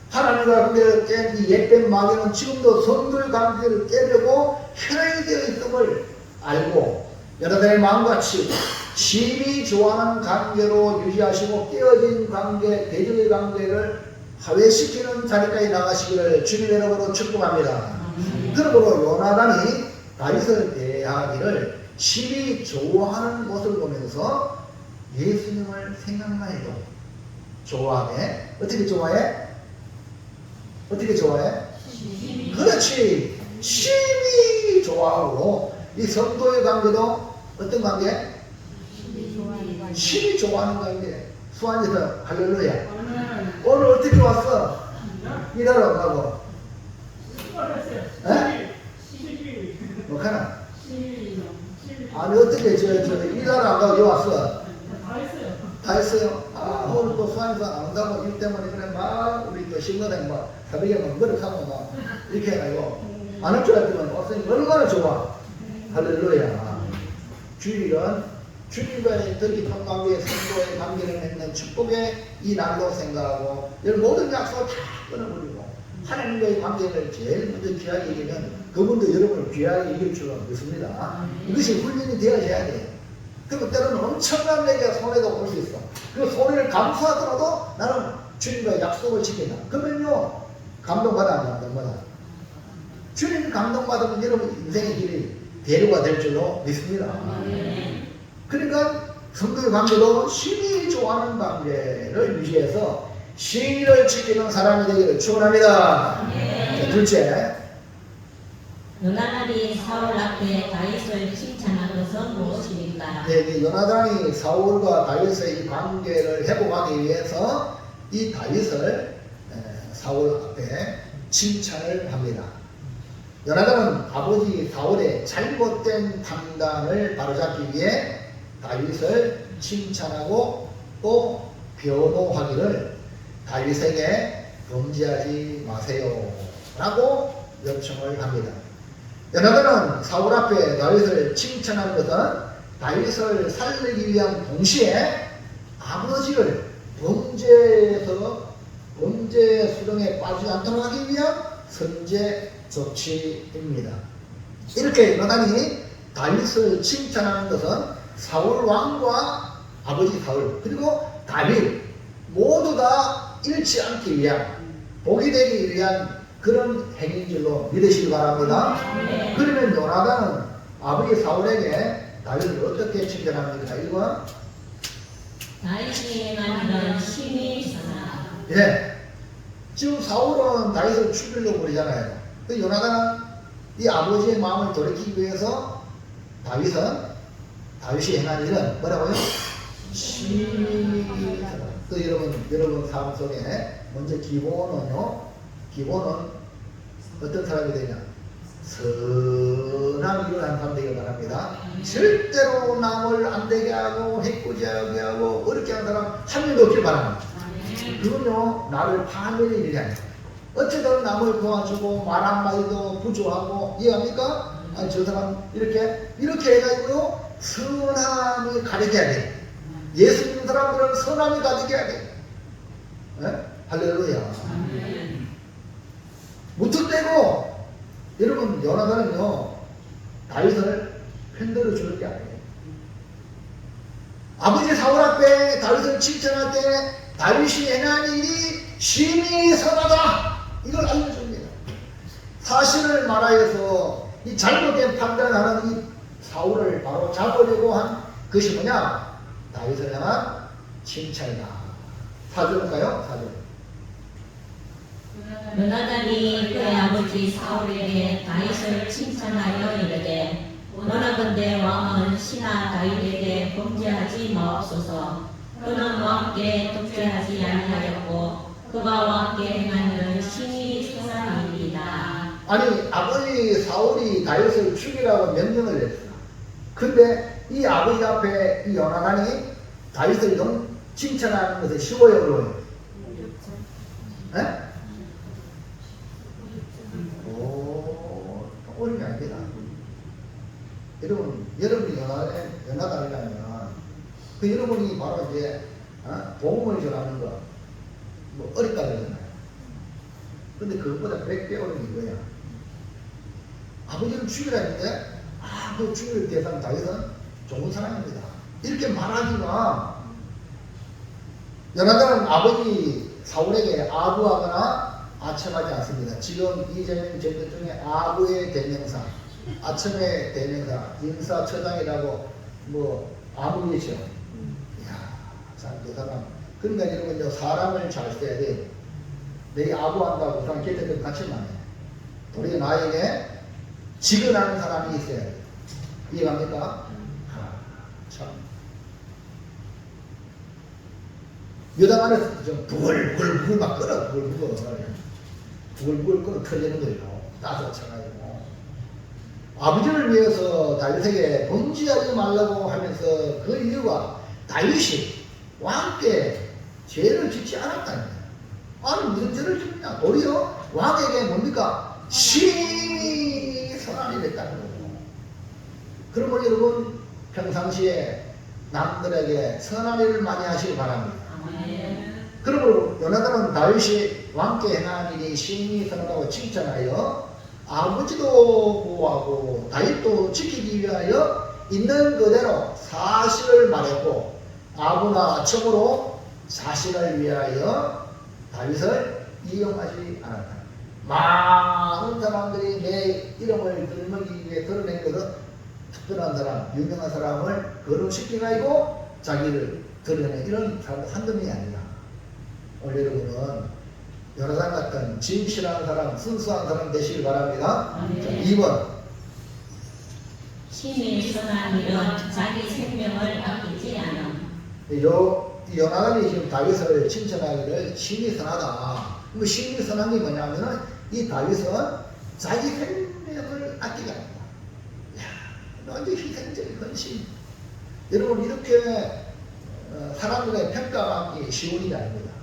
하나님과 관계를 깬 이 옛뱀 마귀는 지금도 성도의 관계를 깨려고 현황이 되어 있음을 알고 여러분의 마음같이 심히 좋아하는 관계로 유지하시고 깨어진 관계, 대적의 관계를 화해시키는 자리까지 나가시기를 주님의 이름으로 축복합니다. 그러므로 요나단이 다윗을 대하기를 심히 좋아하는 모습을 보면서 예수님을 생각만 해도 좋아해. 어떻게 좋아해? 어떻게 좋아해? 그렇지. 심히 좋아하고 이 성도의 관계도 어떤 관계? 심히 좋아하는 관계. 수완에서 할렐루야. 오늘 어떻게 왔어? 일하러 가고. 에? 뭐 가나? 아니 어떻게 저 일하러 안 가고 여기 왔어? 다 했어요. 아 오늘 또 수완에서 안 온다고 일 때문에 그래 막 우리 또 신거당 막 새벽에 막 노력하고 막 이렇게 해가지고 안 할 줄 알았더니 왔으니 얼마나 좋아. 할렐루야. 주일은 주님과의 더 깊은 관계, 성도의 관계를 맺는 축복의 이 날로 생각하고 여러분 모든 약속을 다 끊어버리고 하나님과의 관계를 제일 먼저 귀하게 여기면 그분도 여러분을 귀하게 여길 줄 믿습니다. 이것이 훈련이 되어져야 돼요. 그리고 때로는 엄청난 내게 손해도 올 수 있어. 그 손해를 감수하더라도 나는 주님과의 약속을 지킨다. 그러면요 감동받아 안 감동받아? 주님 감동받으면 여러분 인생의 길이 대로가 될 줄로 믿습니다. 그러니까 성도의 관계도 심히 좋아하는 관계를 유지해서 신의를 지키는 사람이 되기를 축원합니다. 둘째, 요나단이 사울 앞에 다윗을 칭찬한 것은 무엇입니까? 네, 요나단이 사울과 다윗의 이 관계를 회복하기 위해서 이 다윗을 사울 앞에 칭찬을 합니다. 요나단은 아버지 사울의 잘못된 판단을 바로잡기 위해 다윗을 칭찬하고 또 변호하기를 다윗에게 범죄하지 마세요 라고 요청을 합니다. 요나단은 사울 앞에 다윗을 칭찬하는 것은 다윗을 살리기 위한 동시에 아버지를 범죄에서 범죄 수렁에 빠지지 않도록 하기 위한 선제 조치입니다. 이렇게 요나단이 다윗을 칭찬하는 것은 사울 왕과 아버지 사울 그리고 다윗 모두 다 잃지 않기 위한 복이 되기 위한 그런 행인 줄로 믿으시기 바랍니다. 그러면 요나단은 아버지 사울에게 다윗을 어떻게 칭찬합니까? 1번 다윗이 행한 일은 심히 선하다. 예. 지금 사울은 다윗을 죽이려고 그러잖아요. 그 요나단은 이 아버지의 마음을 돌이키기 위해서 다윗이 행한 일은 뭐라고요? 심히 선하다. 그 여러분 삶 속에 먼저 기본은 어떤 사람이 되냐? 선한 일을 하는 사람 되길 바랍니다. 절대로 남을 안 되게 하고 해코지하게 하고 어렵게 하는 사람 한 명도 없길 바랍니다. 그건요 나를 파멸의 일이 아니에요. 어쨌든 남을 도와주고 말 한마디도 부조하고 이해합니까? 아니 저 사람 이렇게 해가지고요 선함이 가득해야 돼. 예수 믿는 사람들은 선함이 가득해야 돼. 네? 할렐루야. 무턱대고 여러분 요나단은요 다윗을 편들어 주는 게 아니에요. 아버지 사울 앞에 다윗을 칭찬할 때 다윗이 행한 일이 심히 선하다 이걸 알려줍니다. 사실을 말하여서 이 잘못된 판단하는 이 사울을 바로 잡으려고 한 것이 뭐냐? 다윗을 향한 칭찬이다. 4절인가요? 4절. 요나단이 그의 아버지 사울에게 다윗을 칭찬하여 이르되 원하건대 왕은 신하 다윗에게 범죄하지 마옵소서. 그는 왕께 독재하지 아니하였고 그가 왕께 행한 일은 심히 선하니이다. 아니 아버지 사울이 다윗을 죽이라고 명령을 했어. 근데 이 아버지 앞에 이 요나단이 다윗을 칭찬하는 것은 쉬워요, 어려워요? 어려운 게 아닙니다. 그 여러분이 바로 이제 복음을 전하는 거, 뭐 어렵다 그러잖아요. 근데 그것보다 100배 어려운 게 이거야. 아버지를 죽이라 했는데 그 죽일 대상 다윗은 좋은 사람입니다. 이렇게 말하기가 요나단은 아버지 사울에게 아부하거나 아첨하지 않습니다. 지금 이재명 정권 중에 아부의 대명사, 아첨의 대명사, 인사처장이라고 뭐 아무리죠. 이야, 참 대단한. 그러니까 여러분 사람을 잘 써야 돼요. 내가 아부한다고 그 사람 곁에 같이 만해. 우리 나에게 직언하는 사람이 있어야 돼요. 이해갑니까? 참. 여당 안에서 좀 부글부글 막 끓어, 부글부글 끓어 터지는 거예요. 따서 쳐가지고. 아버지를 위해서 다윗에게 번지하지 말라고 하면서 그 이유가 다윗이 왕께 죄를 짓지 않았다는 거예요. 아니 무슨 죄를 짓냐? 도리어 왕에게 뭡니까? 심히 선한이 됐다는 거고. 그러면 여러분 평상시에 남들에게 선한 일을 많이 하시기 바랍니다. 그러므로 요나단은 다윗이 왕께 행한 일이 심히 선하다고 칭찬하여 아버지도 보호하고 다윗도 지키기 위하여 있는 그대로 사실을 말했고 아부나 아첨으로 자신을 위하여 다윗을 이용하지 않았다. 많은 사람들이 내 이름을 들먹이기 위해 드러낸 것은 특별한 사람, 유명한 사람을 거론시키고 가지고 자기를 드러내는 이런 사람도 한두 명이 아니라 오늘 여러분은 요나단 같은 진실한 사람, 순수한 사람 되시길 바랍니다. 자, 2번 심히 선한 일은 자기 생명을 아끼지 않음. 요나단이 지금 다윗을 칭찬하기를 심히 선하다. 뭐 심히 선한 게 뭐냐면은 이 다윗은 자기 생명을 아끼지 않는다. 이야, 완전 희생적인 헌신. 여러분 이렇게 사람들의 평가받기 쉬운 일이 아닙니다.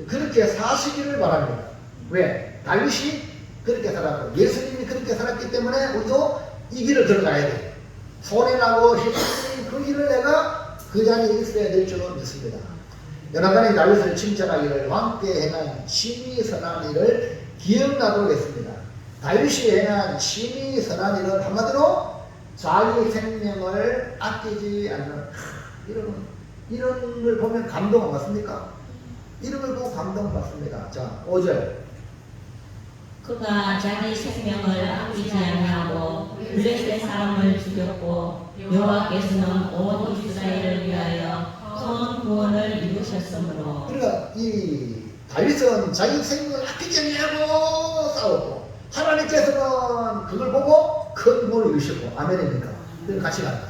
그렇게 사시기를 바랍니다. 왜? 다윗이 그렇게 살았고 예수님이 그렇게 살았기 때문에 우리도 이 길을 들어가야 돼. 손해나고 희생적인 그 길을 내가 그 자리에 있어야 될 줄로 믿습니다. 요나단이 다윗을 칭찬하기를 왕께 행한 심히 선한 일을 기억나도록 했습니다. 다윗이 행한 심히 선한 일은 한마디로 자기 생명을 아끼지 않는 이런 걸 보면 감동 안 받습니까? 이런 걸 보고 감동 받습니다. 자, 5절. 그가 자기 생명을 아끼지 아니하고 블레셋 사람을 죽였고 여호와께서는 온 이스라엘을 위하여 큰 구원을 이루셨으므로. 그러니까 이 다윗은 자기 생명을 아끼지 아니하고 싸웠고 하나님께서는 그걸 보고 큰 구원을 이루셨고 아멘입니까? 그걸 같이 간다.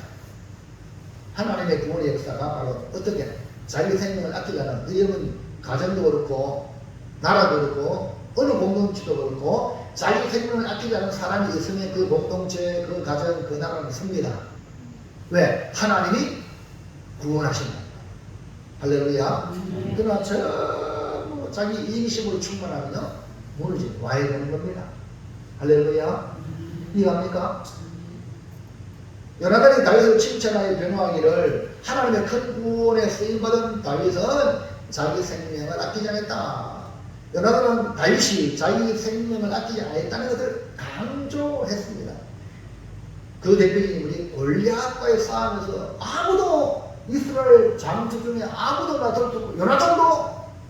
하나님의 구원의 역사가 바로 어떻게 자기 생명을 아끼지 않는 여러분 가정도 그렇고 나라도 그렇고 어느 공동체도 그렇고 자기 생명을 아끼지 않는 사람이 있으면 그 공동체, 그 가정, 그 나라는 섭니다. 왜? 하나님이 구원하신다. 할렐루야. 그러나 전부 자기 이기심으로 충만하면요 무너지 와야 되는 겁니다. 할렐루야. 이해합니까? 요나단이 다윗을 칭찬하여 변호하기를 하나님의 큰 구원에 쓰임받은 다윗은 자기 생명을 아끼지 않았다. 요나단은 다윗이 자기 생명을 아끼지 않았다는 것을 강조했습니다. 그 대표적인 인물이 골리앗과의 싸움에서 아무도 이스라엘 장수 중에 아무도 나설 수 없고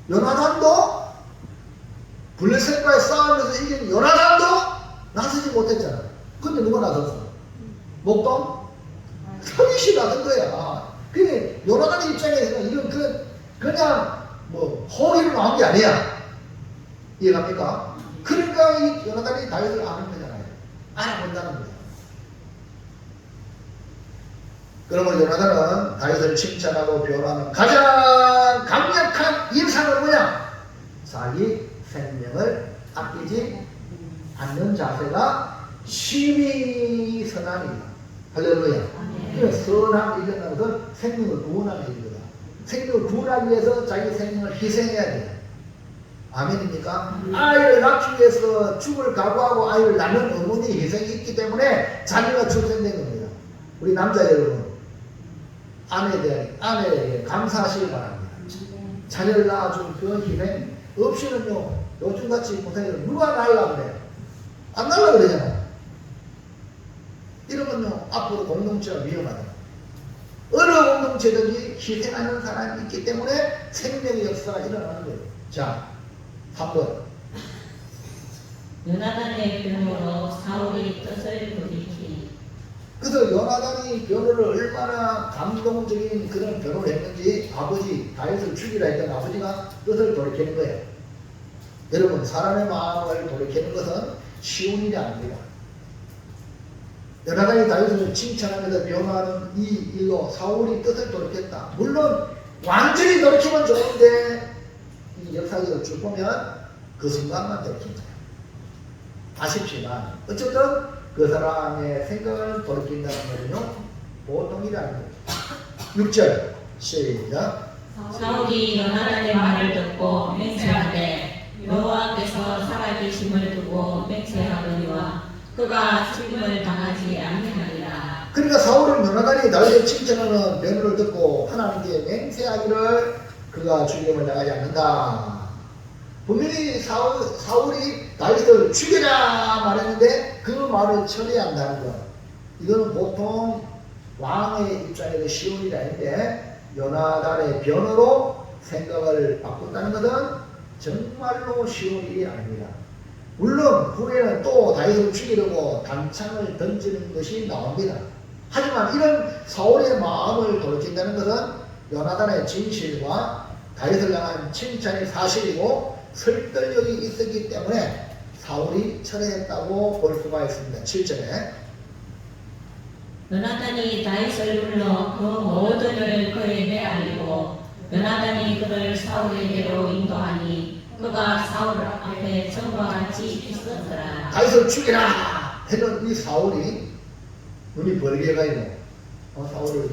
요나단도 블레셋과의 싸움에서 이긴 요나단도 나서지 못했잖아. 근데 누가 나섰어? 목동? 다윗이 나선 거야. 그게 요나단의 입장에서는 이건 그냥 뭐 호기로 나온 게 아니야. 이해갑니까? 그러니까 이 요나단이 다윗을 아는 거잖아요. 알아본다는 거야. 그러면 요나단은 다윗을 칭찬하고 변호하는 가장 강력한 인상은 뭐냐? 자기 생명을 아끼지 않는 자세가 심히 선한 일이다. 할렐루야. 그래서 선한 일이라는 것은 생명을 구원하는 일이다. 생명을 구원하기 위해서 자기 생명을 희생해야 돼요. 아멘입니까? 아이를 낳기 위해서 죽을 각오하고 아이를 낳는 어머니의 희생이 있기 때문에 자녀가 출생된 겁니다. 우리 남자 여러분 아내에게 감사하시기 바랍니다. 자녀를 낳아준 그 힘에 없이는요, 요즘같이 못하면 누가 낳으려고 그래요? 안 낳으려고 그러잖아요. 이러면요, 앞으로 공동체가 위험하다. 어느 공동체든지 희생하는 사람이 있기 때문에 생명의 역사가 일어나는 거예요. 자, 3번. 요나단의 변호로 사울이 뜻을 돌이키니. 그래서 요나단이 변호를 얼마나 감동적인 그런 변호를 했는지 아버지 다윗을 죽이라 했던 아버지가 뜻을 돌이키는 거예요. 여러분, 사람의 마음을 돌이키는 것은 쉬운 일이 아닙니다. 요나단이 다윗을 칭찬하면서 변호하는 이 일로 사울이 뜻을 돌이켰다. 물론 완전히 돌이키면 좋은데 이 역사적으로 쭉 보면 그 순간만 돌이킨 거예요. 아쉽지만 어쨌든 그 사람의 생각을 돌이킨다는 것은요, 보통 일이 아닙니다. 6절 시작. 사울이 요나단의 말을 듣고 맹세하되 여호와께서 살아계심을 두고 맹세하거니와 그가 죽임을 당하지 아니하리라. 그러니까 사울은 요나단이 다윗의 칭찬하는 변호를 듣고 하나님께 맹세하기를 그가 죽임을 당하지 않는다. 분명히 사울이 다윗을 죽여라 말했는데 그 말을 처리한다는 것, 이거는 보통 왕의 입장에서 쉬운 일이 아닌데 요나단의 변호로 생각을 바꾼다는 것은 정말로 쉬운 일이 아닙니다. 물론 후에는 또 다윗을 죽이려고 단창을 던지는 것이 나옵니다. 하지만 이런 사울의 마음을 돌이킨다는 것은 요나단의 진실과 다윗을 향한 칭찬이 사실이고 설득력이 있었기 때문에 사울이 철회했다고 볼 수가 있습니다. 7절에 요나단이 다윗을 불러 그 모든 일을 그에게 알리고 요나단이 그를 사울에게로 인도하니 그가 사울 앞에 전과 같이 있었더라. 다윗을 죽이라 했던 이 사울이 눈이 벌게가 있네. 사울을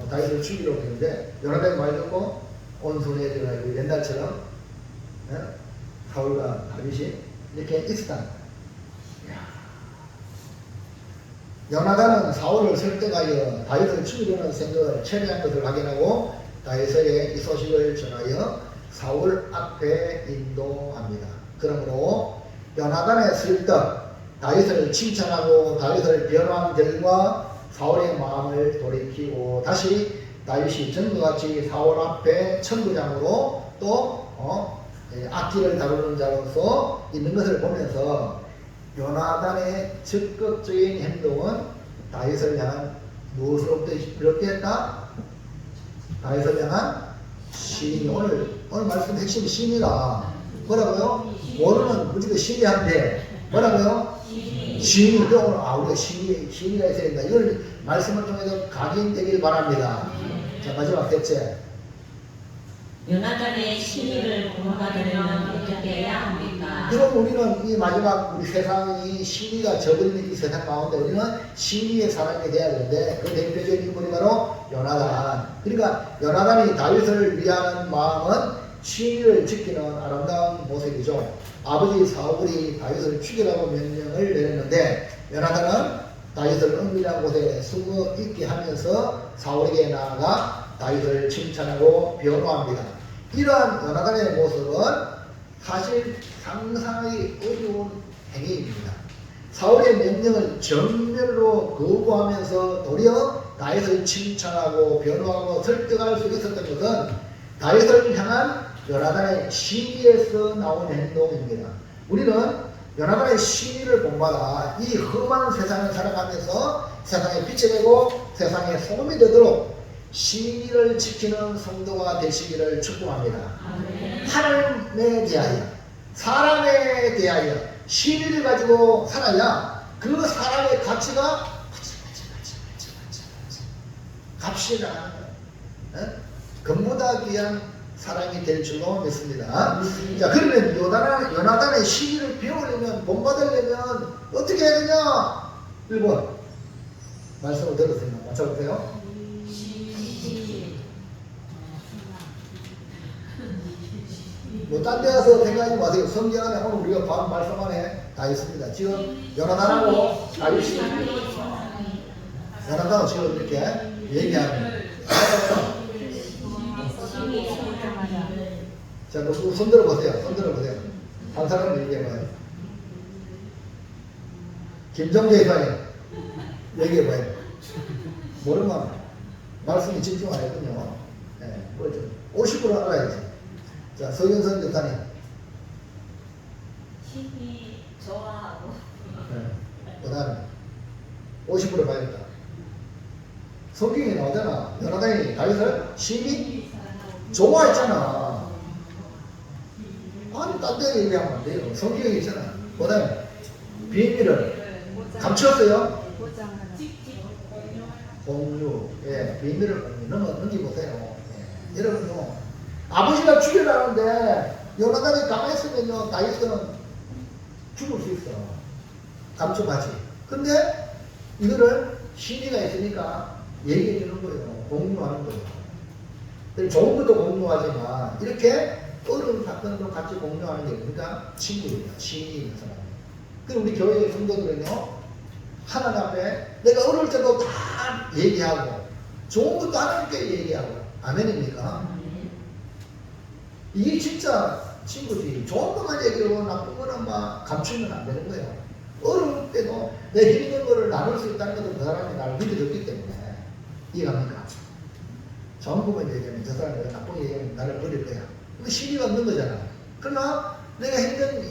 다윗을 죽이려고 했는데 요나단이 말 듣고 온손해져가지고 옛날처럼 사울과 다윗이 이렇게 있었다. 요나단은 사울을 설득하여 다윗을 죽이려는 생각을 처리한 것을 확인하고 다윗에게 이 소식을 전하여 사울 앞에 인도합니다. 그러므로 요나단의 설득, 다윗을 칭찬하고 다윗을 변호한 결과 사울의 마음을 돌이키고 다시 다윗이 전과 같이 사울 앞에 천부장으로 또 악기를 다루는 자로서 있는 것을 보면서 요나단의 적극적인 행동은 다윗을 향한 무엇으로부터 비롯됐다? 다윗을 향한 신이 오늘 말씀 핵심 신이라 뭐라고요? 모르는 우리가 신이한데 뭐라고요? 신이 오늘 우리가 신이가 있어야 된다. 이걸 말씀을 통해서 각인되길 바랍니다. 자, 마지막 셋째. 요나단의 신의를 본받으려면 어떻게 해야 합니까? 그럼 우리는 이 마지막 우리 세상이 신의가 적어있는 이 세상 가운데 우리는 신의의 사람이 돼야 되는데 그 대표적인 인물이 바로 요나단. 그러니까 요나단이 다윗을 위하는 마음은 신의를 지키는 아름다운 모습이죠. 아버지 사울이 다윗을 죽이라고 명령을 내렸는데 요나단은 다윗을 은밀한 곳에 숨어 있게 하면서 사울에게 나아가 다윗을 칭찬하고 변호합니다. 이러한 요나단의 모습은 사실 상상하기 어려운 행위입니다. 사울의 명령을 정면으로 거부하면서 도리어 다윗을 칭찬하고 변호하고 설득할 수 있었던 것은 다윗을 향한 요나단의 시기에서 나온 행동입니다. 우리는 요나단의 시기를 본받아 이 험한 세상을 살아가면서 세상에 빛이 되고 세상에 소금이 되도록 시기를 지키는 성도가 되시기를 축복합니다. 하나님에 대하여 사람에 대하여 시기를 가지고 살아야 그 사람의 가치가 값이 나가는 거예요. 금보다 귀한 사랑이 될 줄로 믿습니다. 자, 그러면 요나단의 시기를 배우려면 본받으려면 어떻게 해야 되냐? 1번 말씀을 들었어요. 맞춰보세요. 뭐 딴 데 가서 생각하지 마세요. 성경 안에 오늘 우리가 반 말씀 안에 다 있습니다. 지금 요나단하고 다윗이 요나단은 지금 이렇게 얘기하는 자, 누구 손 들어보세요. 손 들어보세요. 한 사람 얘기해봐요. 김정재 이사님 얘기해봐요. 모르면 말씀이 집중 안 했군요. 네, 뭐죠? 50% 알아야지. 자, 서경선 교사님. 힘이 좋아하고 네. 그 다음에 50% 봐야겠다. 성경에 나오잖아. 요나단이 다윗을 심히 좋아했잖아. 아니, 딴 데 얘기하면 안 돼요. 성경에 있잖아. 그 다음에 비밀을 감추었어요. 공유. 예, 비밀을 공유. 넘겨보세요. 예. 여러분요, 아버지가 죽여라는데 요나단이 가만히 있으면요, 다윗은 죽을 수 있어. 감춰가지. 근데 이거를 신의가 있으니까 얘기해 주는 거예요. 공유하는 거예요. 좋은 것도 공유하지만 이렇게 어려운 사건도 같이 공유하는 게 그러니까 친구예요. 신이 있는 사람. 그리고 우리 교회 성도들은요, 하나님 앞에 내가 어려울 때도 다 얘기하고 좋은 것도 하나님께 얘기하고. 아멘입니까? 이게 진짜 친구지. 좋은 것만 얘기하고 나쁜 거는 막 감추면 안 되는 거예요. 어려울 때도 내 힘든 거를 나눌 수 있다는 것은 그 사람이 나를 믿어줬기 때문에. 이해갑니까? 좋은 것만 얘기하면 저 사람이 나쁜 얘기하면 나를 버릴 거야. 그 신의가 없는 거잖아. 그러나 내가 힘든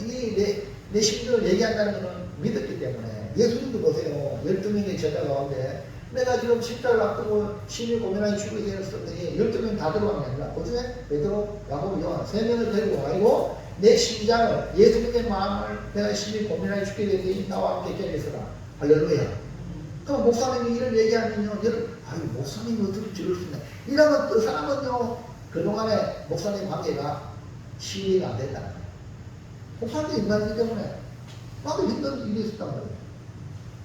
내 심정을 얘기한다는 것은 믿었기 때문에. 예수님도 보세요. 12명의 제자 가운데 내가 지금 십자가를 앞두고 심히 고민하니 죽게 되었더니 12명 다 들어간 게 아니라 그 중에 베드로, 야고보, 요한 3명을 데리고 가지고 내 심장을, 예수님의 마음을 내가 심히 고민하니 죽게 되었더니 나와 함께 깨어있어라. 할렐루야. 그럼 목사님이 이런 얘기하면요, 여러분, 아유, 목사님이 어떻게 저럴 수 있나. 이러면 그 사람은요, 그동안에 목사님 관계가 신뢰가 안 됐다는 거예요. 목사님이 인간이기 때문에 나도 힘든 일이 있었단 말이에요.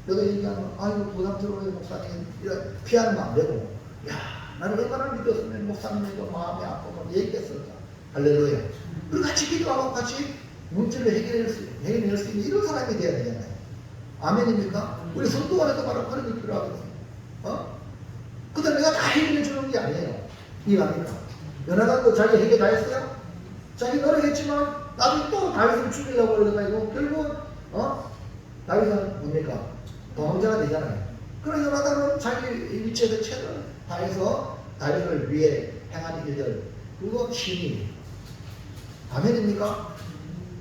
내가 얘기하면, 아이고, 부담스러워요, 목사님. 이런 피하면 안 되고, 야, 나는 얼마나 믿었으면 목사님에도 마음이 아프고 얘기했을까. 할렐루야. 우리 같이 기도하고 같이 문제를 해결낼 수 있는 이런 사람이 돼야 되잖아요. 아멘입니까? 우리 성도 안에도 바로 그런 게 필요하거든요. 그 다음에 내가 다 해결해 주는 게 아니에요. 이해합니까? 요나단도 자기 해결 다 했어요? 자기 노력했지만, 나중에 또 다윗을 죽이려고 그러다가 결국은, 다윗은 뭡니까? 도망자가 되잖아요. 그러나 요나단은 자기 위치에서 최선을 다해서 다윗을 위해 행한 일들, 그리고 신의. 아멘입니까?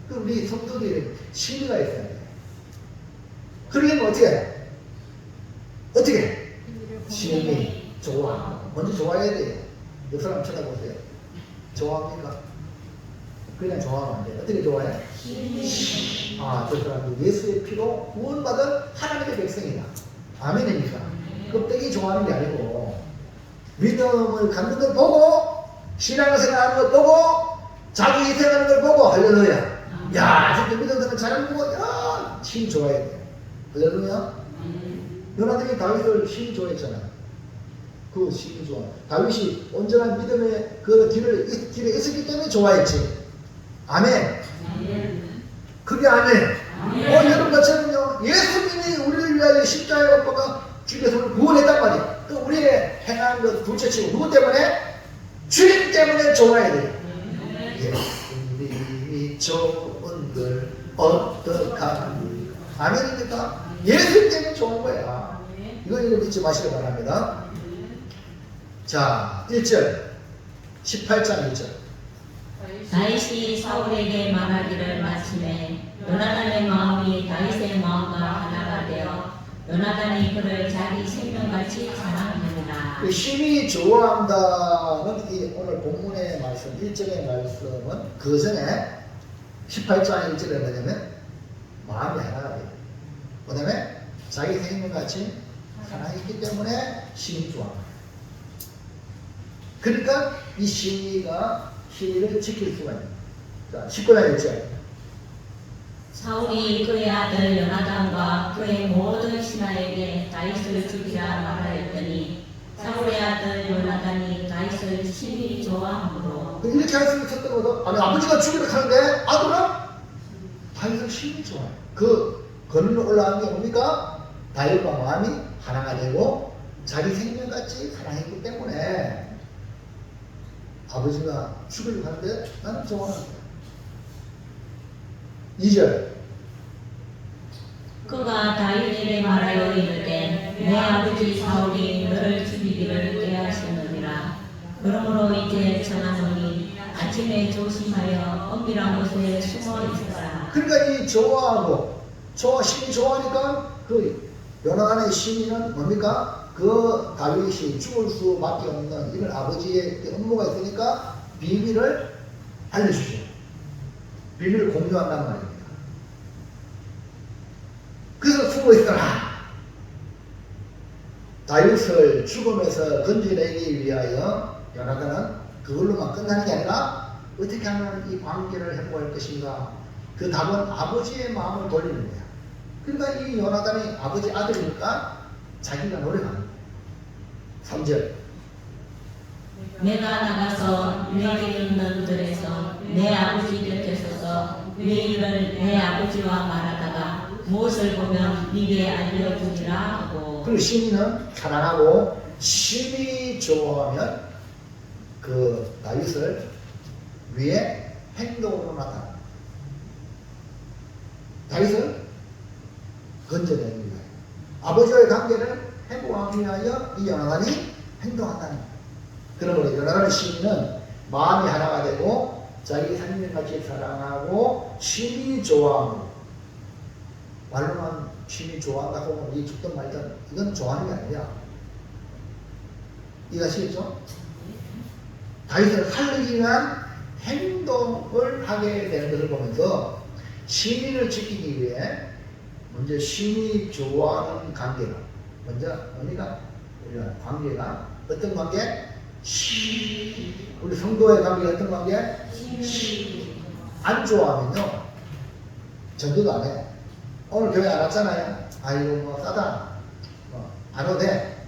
그 우리 성도들이 신의가 있어야 돼요. 그러려면 어떻게? 신의 좋아. 먼저 좋아해야 돼요. 옆 사람 쳐다보세요. 좋아합니까? 그냥 좋아하면 안 돼요. 어떻게 좋아해? 저 사람이 예수의 피로 구원받은 하나님의 백성이다. 아멘입니까? 껍데기 좋아하는 게 아니고 믿음을 갖는 걸 보고 신앙생활 하는 걸 보고 자기 희생하는 걸 보고 할렐루야. 야, 진짜 믿음들은 잘하는 거 보고 야, 신 좋아해야 돼. 할렐루야. 요나단이 다윗을 신이 좋아했잖아요. 그 신이 좋아. 다윗이 온전한 믿음의 그 길에 있었기 때문에 좋아했지. 아멘. 그게 아멘. 여러분 같이는요, 예수님이 우리를 위하여 십자가에 못 박아 죽여서 우리를 구원했단 말이에요. 그 우리의 행한 것 둘째치고 누구 때문에? 주님 때문에 좋아야 돼요. 예수님이 좋은들 어떡합니까? 아멘입니까? 예수 때문에 좋은 거야. 이걸 잊지 마시기 바랍니다. 자, 1절 18장 1절. 다윗이 사울에게 말하기를 마침에 요나단의 마음이 다윗의 마음과 하나가 되어 요나단이 그를 자기 생명같이 사랑하니라. 심히 좋아한다는 이 오늘 본문의 말씀 1절의 말씀은 그 전에 18장 1절에 뭐냐면 마음이 하나가 돼요. 그 다음에 자기 생명같이 사랑했기 때문에 심히 좋아합니다. 그러니까 이 신의를 지킬 수가 있는. 자, 19장 1절. 사울이 그의 아들 요나단과 그의 모든 신하에게 다윗을 죽이라 말하였더니 사울의 아들 요나단이 다윗을 심히 좋아하므로. 이렇게 할 수 있었던 것도 아버지가 죽이려 하는데 아들은 다윗을 심히 좋아해요. 그 거슬러 올라간 게 뭡니까? 다윗과 마음이 하나가 되고 자기 생명같이 사랑했기 때문에 아버지가 죽으려고 하는데 나는 좋아하는 거야. 2절 그가 다윗에게 말하여 이르되 내 아버지 사울이 너를 죽이기를 계하시느니라. 그러므로 이제 청하노니 아침에 조심하여 엄밀한 곳에 숨어 있어라. 그러니까 이 좋아하고 신이 좋아하니까 그 요나단의 신이는 뭡니까? 그 다윗이 죽을 수밖에 없는 이런 아버지의 업무가 있으니까 비밀을 알려주죠. 비밀을 공유한단 말입니다. 그래서 숨어 있어라. 다윗을 죽음에서 건져내기 위하여 요나단은 그걸로만 끝나는 게 아니라 어떻게 하면 이 관계를 회복할 것인가? 그 답은 아버지의 마음을 돌리는 거야. 그러니까 이 요나단이 아버지 아들이니까 자기가 노력하는 거야. 3절 내가 나가서 내게 있는 들에서 내 아버지 곁에 서서 내 일을 내 아버지와 말하다가 무엇을 보면 네게 알려주리라 하고. 그리고 신이는 사랑하고 신이 좋아하면 그 다윗을 위해 행동으로 나타나. 다윗을 건져내기 위하여 아버지와의 관계를 회복하기 위하여 이 요나단이 행동한다는 거예요. 그러므로 요나단의 신은 마음이 하나가 되고 자기 생명같이 사랑하고 신이 좋아하고 말로만 신이 좋아한다고 이 죽든 말든 이건 좋아하는 게 아니야. 이해하시겠죠? 다윗을 살리기 위한 행동을 하게 되는 것을 보면서 시민을 지키기 위해 먼저 신이 좋아하는 관계가 먼저 우리가 관계가 어떤 관계? 우리 성도의 관계가 어떤 관계? 안 좋아하면요 전도도 안 해. 오늘 교회 안 왔잖아요. 아이고 뭐 싸다 안 와도 돼.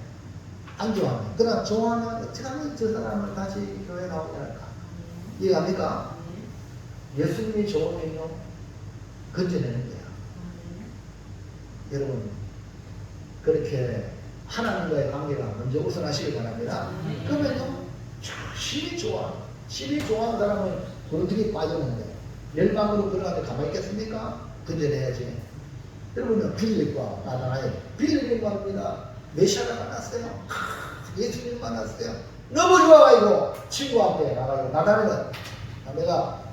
안 좋아하면. 그러나 좋아하면 어떻게 하면 저 사람을 다시 교회에 나오게 할까? 이해갑니까? 예수님이 좋으면요 건져내는 거야. 여러분 그렇게 하나님과의 관계가 먼저 우선하시기 바랍니다. 그러면요 신이 좋아하는 사람은 어떻게 빠졌는데 멸망으로 들어가는데 가만히 있겠습니까? 건져내야지. 여러분은 빌립과 나다나엘, 빌립이 말입니다. 메시아를 만났어요. 예수님 만났어요. 너무 좋아가지고 친구와 함께 나가요. 나다나엘은 내가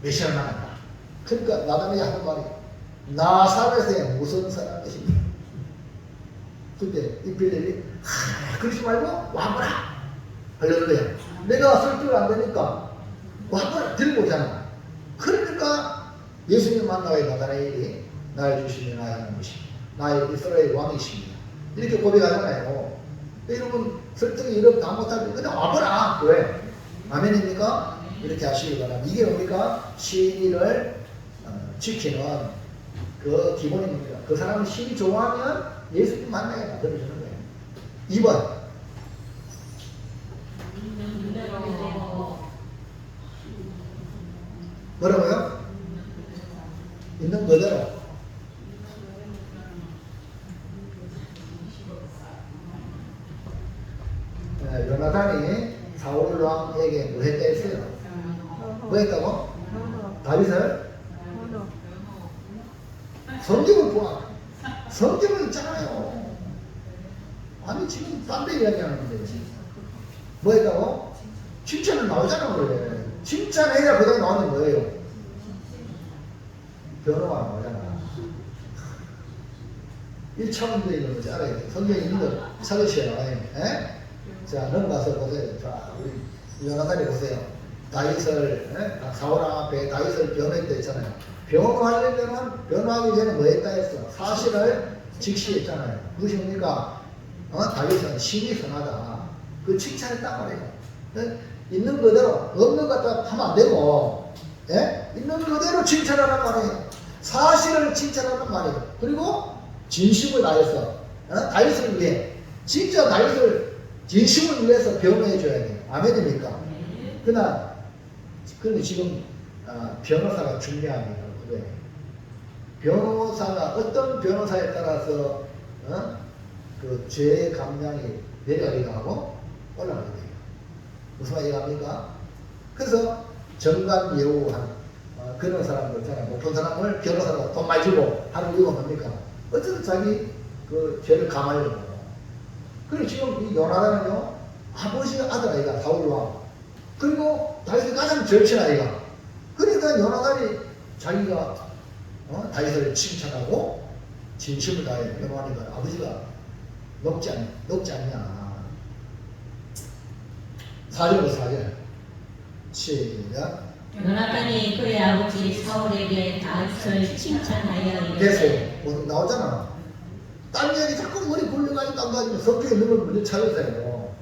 메시아를 만났다. 그러니까 나다나엘이 하는 말이 나사렛에 무슨 사람 계십니까? 근데 이 빌립이 그러지 말고 와보라 하려는 거야. 내가 설득을 안 되니까 와보라 들고 오잖아. 그러니까 예수님 만나게 나다나엘이 나의 주시니 나의 하나님이시 나의 이스라엘 왕이십니다. 이렇게 고백하잖아요. 여러분 설득이 이렇게 다 못하면 그냥 와보라. 왜? 아멘입니까? 이렇게 하시기 바랍니다. 이게 뭡니까? 신의를 지키는 그 기본입니다. 그 사람은 신이 좋아하면 예수님 만나게 만들어주는 거예요. 2번 뭐라고요? 있는 그대로 요나단이 사울 왕에게 뭐 했다 했어요? 뭐 했다고? 다윗을? 성경을 보아. 성경은 있잖아요. 아니 지금 딴 데 이야기하는데 뭐 했다고? 칭찬은 나오잖아. 그래. 칭찬해야 그다음에 나오는 거예요. 변호가 나오잖아. 1차원도 있는 거지 알아야 돼. 성경에 있는 거 찾으셔야 돼. 자 넘어가서 보세요. 자 우리 요나단이 보세요. 다윗을 사울 앞에 다윗을 변호했다 했잖아요. 변호하려면 변호하기 전에 뭐 했다 했어? 사실을 직시했잖아요. 무엇이 뭡니까? 다윗은 신이 선하다. 그 칭찬했단 말이에요. 있는 그대로 없는 것 같다 하면 안 되고 있는 그대로 칭찬하란 말이에요. 사실을 칭찬하란 말이에요. 그리고 진심을 다해서 다윗을 위해 진짜 다윗을 진심을 위해서 변호해 줘야 돼요. 아멘입니까? 그러나 지금 변호사가 중요합니다. 왜? 변호사가 어떤 변호사에 따라서 그 죄의 감량이 내려가기도 하고 올라가기도 해요. 무슨 말이 갑니까? 그래서 정관예우한 그런 사람들 있잖아요. 높은 사람을 변호사로 돈 많이 주고 하는 이유가 뭡니까? 어쨌든 자기 그 죄를 감하려고. 그리고 지금 이 요나단은요, 아버지 아들 아이가 사울왕, 그리고 다윗의 가장 절친 아이가. 그러니까 요나단이 자기가 다윗을 칭찬하고 진심을 다해 명하니까 아버지가 높지 않냐. 4절부터 4절 시작. 요나단이 그의 아버지 사울에게 다윗을 칭찬하여 이르되 됐어요. 나오잖아. 딴 이야기 자꾸 머리 굴려가지고 안 가지고 성경에 있는 걸 먼저 찾으세요.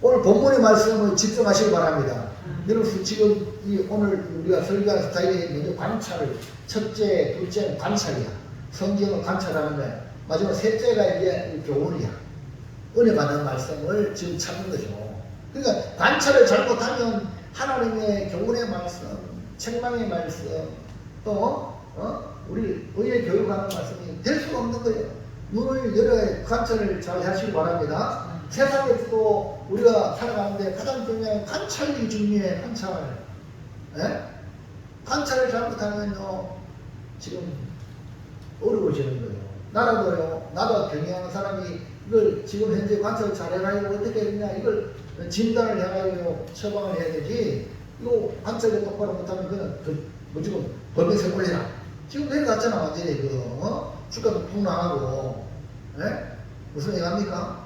오늘 본문의 말씀을 집중하시기 바랍니다. 여러분 지금 오늘 우리가 설교하는 스타일이 먼저 관찰을, 첫째, 둘째는 관찰이야. 성경을 관찰하는 거야. 마지막 셋째가 이제 교훈이야. 은혜 받는 말씀을 지금 찾는 거죠. 그러니까 관찰을 잘못하면 하나님의 교훈의 말씀, 책망의 말씀, 또 우리 의의 교육하는 말씀이 될 수가 없는 거예요. 눈을 열어 관찰을 잘 하시기 바랍니다. 세상에서도 우리가 살아가는데 가장 중요한 관찰이 중요해. 관찰. 예? 관찰을 잘못하면요 지금 어려워지는 거예요. 나도 경영하는 사람이 이걸 지금 현재 관찰을 잘 해가지고 어떻게 했냐 이걸 진단을 해가지고 처방을 해야 되지. 이거 관찰을 똑바로 못하면 그냥 무조건 법인세 올리라. 지금 내려갔잖아 완전히 주가도 푹 나가고. 예? 무슨 얘기합니까?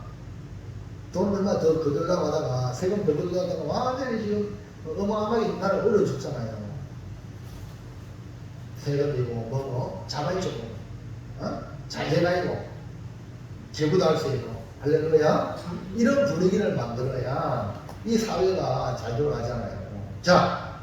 돈 얼마 더 거들라고 하다가 세금 더 거들라고 하다가 완전히 지금 어마어마하게 나를 어려워졌잖아요. 세금이고 뭐고 자발적으로 잘 돼가지고 제보도 할 수 있고 할렐루야. 이런 분위기를 만들어야 이 사회가 잘 돌아가잖아요. 자,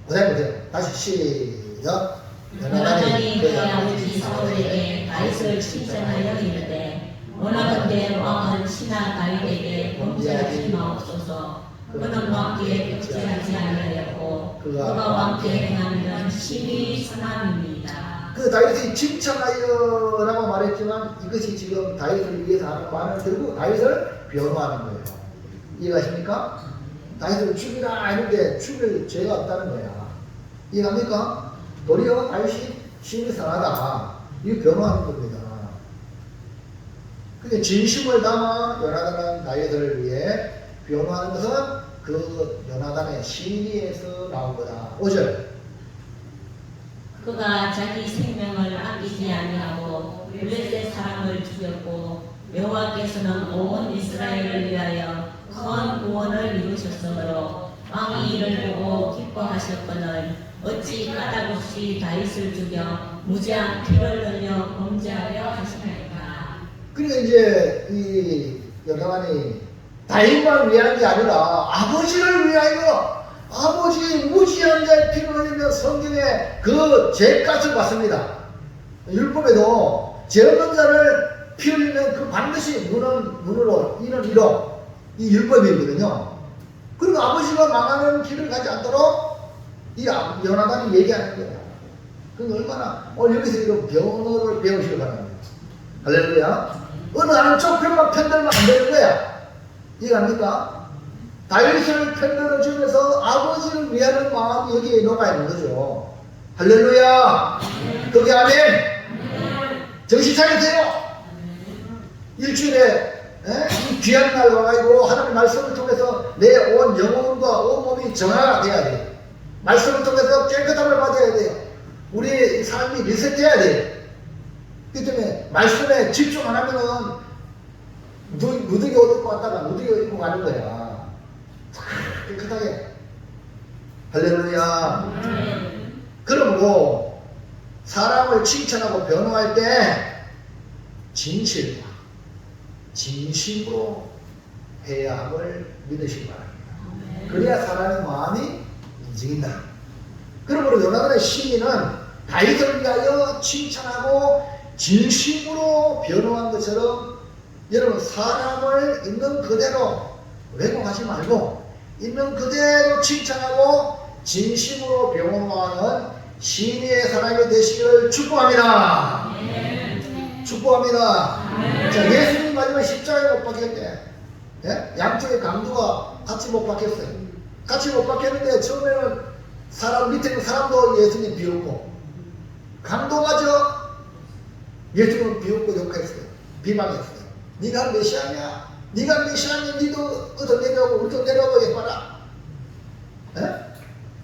보세요. 다시 시작. 요나단이 그의 아버지 사울에게 다윗을 칭찬하여 이르되 원하건대 왕은 신하 다윗에게 범죄하지 마옵소서. 그는 왕께 복제하지 아니하였고 그가 왕께 행하는 심히 선함입니다. 그 다윗이 칭찬하여라고 말했지만 이것이 지금 다윗을 위해서 하는 말은 결국 다윗을 변호하는 거예요. 이해가십니까? 다윗을 죽이라 했는데 죽일 죄가 없다는 거야. 이해갑니까? 도리어 다윗이 심히 선하다. 이거 변호하는 겁니다. 그게 진심을 담아 요나단은 다윗을 위해 변호하는 것은 그 요나단의 심리에서 나온 거다. 5절. 그가 자기 생명을 아끼지 아니하고 블레셋 사람을 죽였고 여호와께서는 온 이스라엘을 위하여 큰 구원을 이루셨으므로 왕이 이를 보고 기뻐하셨거늘 어찌 까닭없이 다윗을 죽여 무지한 피를 흘려 범죄하려 하시나이까. 그러니까 이제 이 요나단이 다윗만 위한 게 아니라 아버지를 위하여 아버지 무지한 자의 피를 흘리며 성경에 그 죄값을 받습니다. 율법에도 죄 없는 자를 피 흘리면 그 반드시 눈으로 이는 이로 이 율법이거든요. 그리고 아버지가 망하는 길을 가지 않도록 이 요나단이 얘기하는 거예요. 그건 얼마나 여기서 이런 변호를 배우시길 바랍니다. 할렐루야. 어느 한쪽 편만 편들면 안 되는 거야. 이해갑니까? 다윗을 편들어 주면서 아버지를 위하는 마음이 여기에 녹아 있는 거죠. 할렐루야. 거기 아멘. 정신 차리세요. 일주일에 이 귀한 날 와가지고 하나님 말씀을 통해서 내 온 영혼과 온 몸이 정화가 돼야 돼. 말씀을 통해서 깨끗함을 받아야 돼요. 우리의 삶이 리셋돼야 돼. 그렇기 때문에 말씀에 집중 안 하면은 무더기 옷 입고 왔다가 무더기 옷 입고 가는 거야. 깨끗하게. 할렐루야. 그러므로 사람을 칭찬하고 변호할 때 진실과 진심으로 해야 함을 믿으시기 바랍니다. 그래야 사람의 마음이 움직인다. 그러므로 요나단의 시인은 다윗을 위하여 칭찬하고 진심으로 변호한 것처럼 여러분 사람을 있는 그대로 왜곡하지 말고 있는 그대로 칭찬하고 진심으로 변호하는 시인의 사람이 되시기를 축복합니다. 축복합니다. 자, 예수님 마지막 십자가에 못 박힐 때, 예? 양쪽에 강도가 같이 못 박혔어요. 같이 못 박혔는데 처음에는 사람 밑에 있는 사람도 예수님 비웃고 강도마저 예수님을 비웃고 욕했어요. 비방했어요. 네가 메시아냐? 네가 메시아냐? 니도 어디 내려오고 우리도 내려오고 해봐라. 예?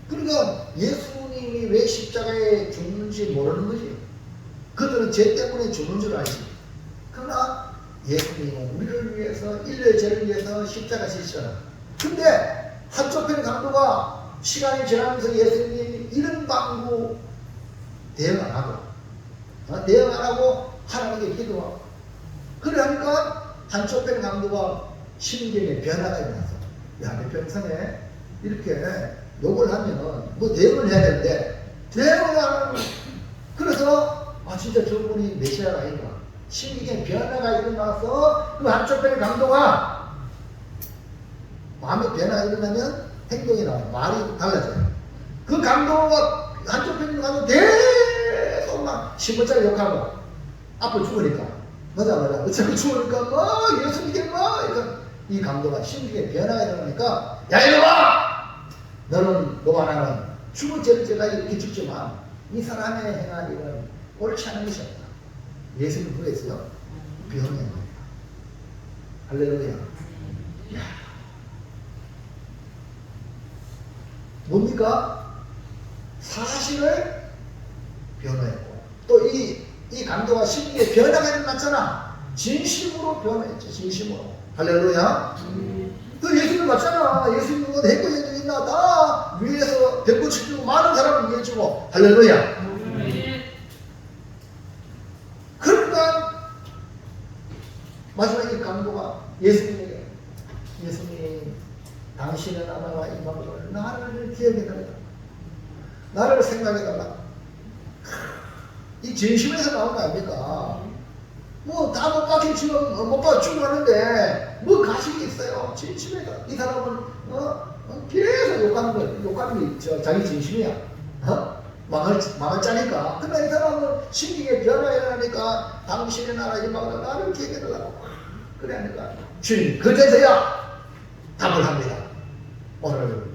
그러니까 예수님이 왜 십자가에 죽는지 모르는 거지. 그들은 죄 때문에 죽는 줄 알지. 그러나 예수님은 우리를 위해서 인류의 죄를 위해서 십자가 지시잖아. 근데 한쪽 편 강도가 시간이 지나면서 예수님이 이런 방구 대응 안 하고 대응 안 하고 하나님께 기도하고 그러니까 한쪽 편 강도가 심경에 변화가 일어나서 야, 내 평생에 이렇게 욕을 하면 뭐 대응을 해야 되는데 대응을 안 하고 그래서 아 진짜 저분이 메시아가 아닌가 심경에 변화가 일어나서 그 한쪽 편의 강도가 마음의 변화가 일어나면 행동이 나와요. 말이 달라져요. 그 강도가 한쪽 편의 강도 계속 막 10분짜리 욕하고 앞으로 죽으니까 맞아 어차피 죽으니까 뭐 예수 믿게 뭐 이 강도가 심경에 변화가 일어나니까 야 이놈아 너는 너와 나는 죽을 죄를 제가 이렇게 죽지만 이 사람의 행한 일은 옳지 않은 것이 없다. 예수님 부에서요 변호한 겁니다. 할렐루야. 야. 뭡니까? 사실을 변호했고 또 이 강도가 심리에 변화가 일어났잖아. 진심으로 변호했죠. 진심으로. 할렐루야. 그 예수님 맞잖아. 예수님은 해코해도 있나 다 위에서 배꼽 치고 많은 사람을 위해주고 할렐루야. 그러니까 마지막에 강도가 예수님에게 예수님 당신의 나라와 임함을 나를 기억해달라. 나를 생각해달라. 이 진심에서 나온 거 아닙니까? 뭐 다 못 박혀 지금 못 박혀 죽었는데 뭐 가식이 있어요. 진심에서 이 사람은 계속 욕하는 거 욕하는 게 자기 진심이야. 망을 짜니까. 근데 이 사람은 심경에 변화가 일어나니까 당신의 나라 임함을 나를 기억해달라고. 그래 하니까 주님 그제서야 답을 합니다. 오늘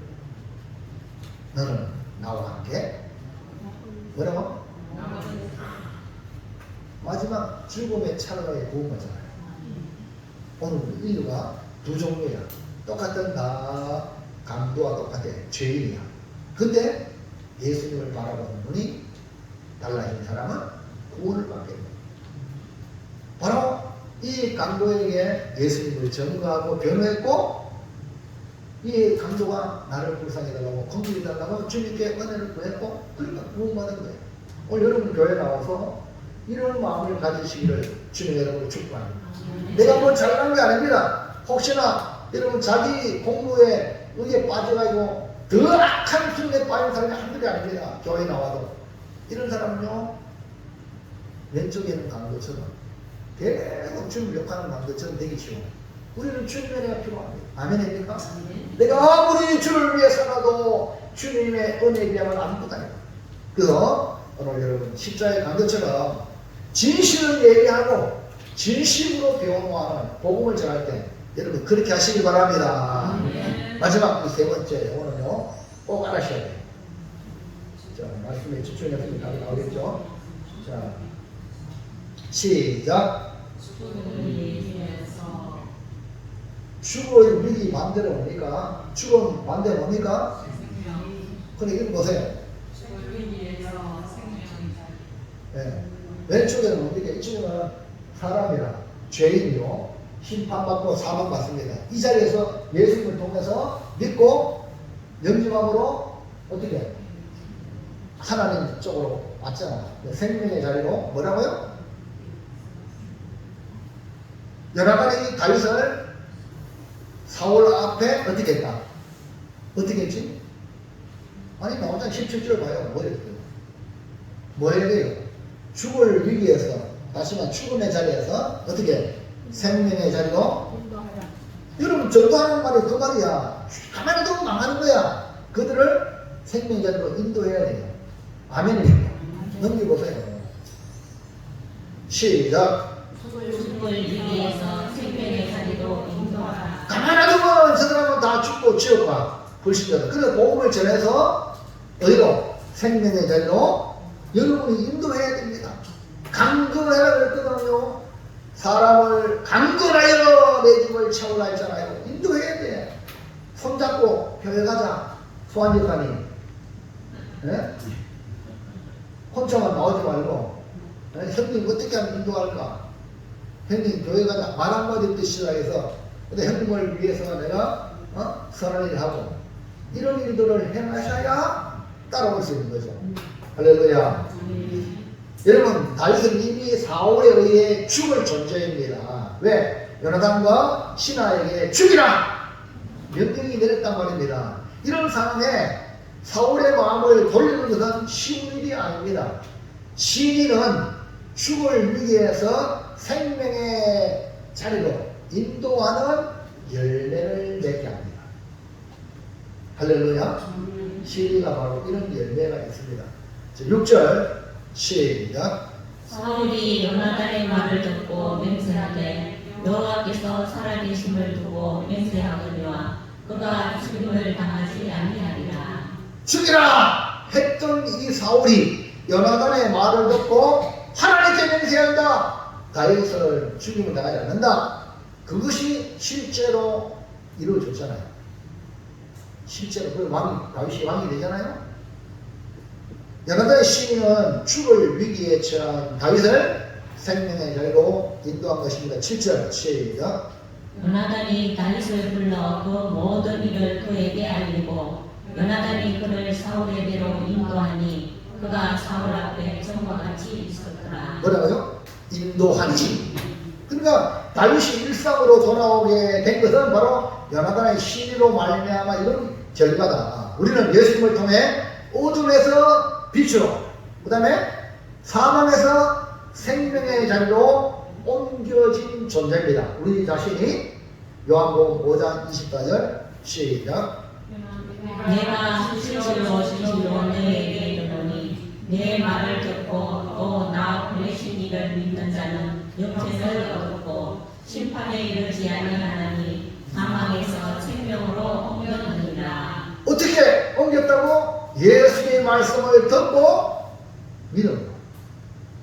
너는 나와 함께 뭐라고? 마지막 죽음의 차로에 구원하잖아요. 오늘 인류가 두 종류야. 똑같은 나 강도와 똑같아. 죄인이야. 근데 예수님을 바라보는 눈이 달라진 사람은 구원을 받게 됩니다. 바로 이 강도에게 예수님을 전가하고 변호했고 이 강도가 나를 불쌍해달라고 건드려달라고 주님께 은혜를 구했고 그러니까 구원받은 거예요. 오늘 여러분 교회 나와서 이런 마음을 가지시기를 주님 여러분을 축복합니다. 내가 뭐 잘난 게 아닙니다. 혹시나 여러분 자기 공부에 의에 빠져가지고 더 악한 수준에 빠진 사람이 한둘이 아닙니다. 교회 나와도 이런 사람은요 왼쪽에 있는 강도처럼 계속 주님 욕하는 강도처럼 되기죠. 우리는 주님의 은혜가 필요합니다. 아멘입니까? 내가 아무리 주를 위해 살아도 주님의 은혜에 비하면 아무것도 아니다. 그래서 오늘 여러분 십자의 강도처럼 진실을 얘기하고 진심으로 변호하는 복음을 전할 때 여러분 그렇게 하시길 바랍니다. 마지막 세 번째 오늘은요 꼭 알아셔야 돼요. 자, 말씀에 집중해서 답이 나오겠죠. 자, 시작. 죽음의 위기 반대로 뭡니까? 죽음 반대 뭡니까? 그래 이거 보세요. 네. 왼쪽에는 뭡니까? 이쪽에는 사람이라 죄인이요 심판받고 사망받습니다. 이 자리에서 예수님을 통해서 믿고 영접함으로 어떻게 하나님 쪽으로 왔잖아. 생명의 자리로 뭐라고요? 여러분이 다윗을 사울 앞에 어떻게 했다? 어떻게 했지? 아니 나오자 17절 봐요. 뭐 해야 돼요? 죽을 위기에서 다시 말해 죽음의 자리에서 어떻게? 생명의 자리로 여러분 전도하는 말이 그 말이야. 가만히 두면 망하는 거야. 그들을 생명의 자리로 인도해야 돼요. 아멘입니다. 넘겨보세요. 시작. 죽을 위기에서 생명의 자리로 인도하라. 가만히 두면 저 사람은 다 죽고 지옥 가. 불신자들. 그래서 복음을 전해서 어디로? 생명의 자리로 여러분이 인도해야 됩니다. 강건해라 그랬거든요. 사람을 강건하여 내 집을 채우라 했잖아요. 인도해야 돼. 손잡고 교회 가자. 소환역사님. 네? 혼자만 나오지 말고 형님 어떻게 하면 인도할까? 형님 교회 가자. 말 한마디부터 시작해서 근데 형님을 위해서 내가 선한 일을 하고 이런 일들을 행하셔야 따라올 수 있는 거죠. 할렐루야. 여러분 다윗은 이미 사울에 의해 죽을 존재입니다. 왜? 요나단과 시나에게 죽이라 명령이 내렸단 말입니다. 이런 상황에 사울의 마음을 돌리는 것은 쉬운 일이 아닙니다. 시인은 죽을 위기에서 생명의 자리로 인도하는 열매를 맺게 합니다. 할렐루야. 시인이가 바로 이런 열매가 있습니다. 6절 시작. 사울이 요나단의 말을 듣고 맹세하되 여호와께서 살아계심을 두고 맹세하거니와 그가 죽임을 당하지 아니하리라. 죽이라 했던 이 사울이 요나단의 말을 듣고 하나님께 맹세한다. 다윗을 죽임을 당하지 않는다. 그것이 실제로 이루어졌잖아요. 실제로 그 다윗이 왕이 되잖아요. 요나단의 시인은 죽을 위기에 처한 다윗을 생명의 자리로 인도한 것입니다. 7절 시작. 요나단이 다윗을 불러 그 모든 일을 그에게 알리고 요나단이 그를 사울에게로 인도하니 그가 사울 앞에 전과 같이 있었더라. 뭐라고요? 인도하니. 그러니까 다윗이 일상으로 돌아오게 된 것은 바로 요나단의 시리로 말미암아 이런 결과다. 우리는 예수님을 통해 어둠에서 빛으로, 그 다음에 사망에서 생명의 자리로 옮겨진 존재입니다. 우리 자신이 요한복음 5장 24절 시작. 내가 진실로 진실로 너에게 이르노니 내 말을 듣고 또 나 보내신 이를 믿는 자는 영생을 얻고 심판에 이르지 아니하나니 사망에서 생명으로 옮겨지니라. 어떻게 옮겼다고? 예수의 말씀을 듣고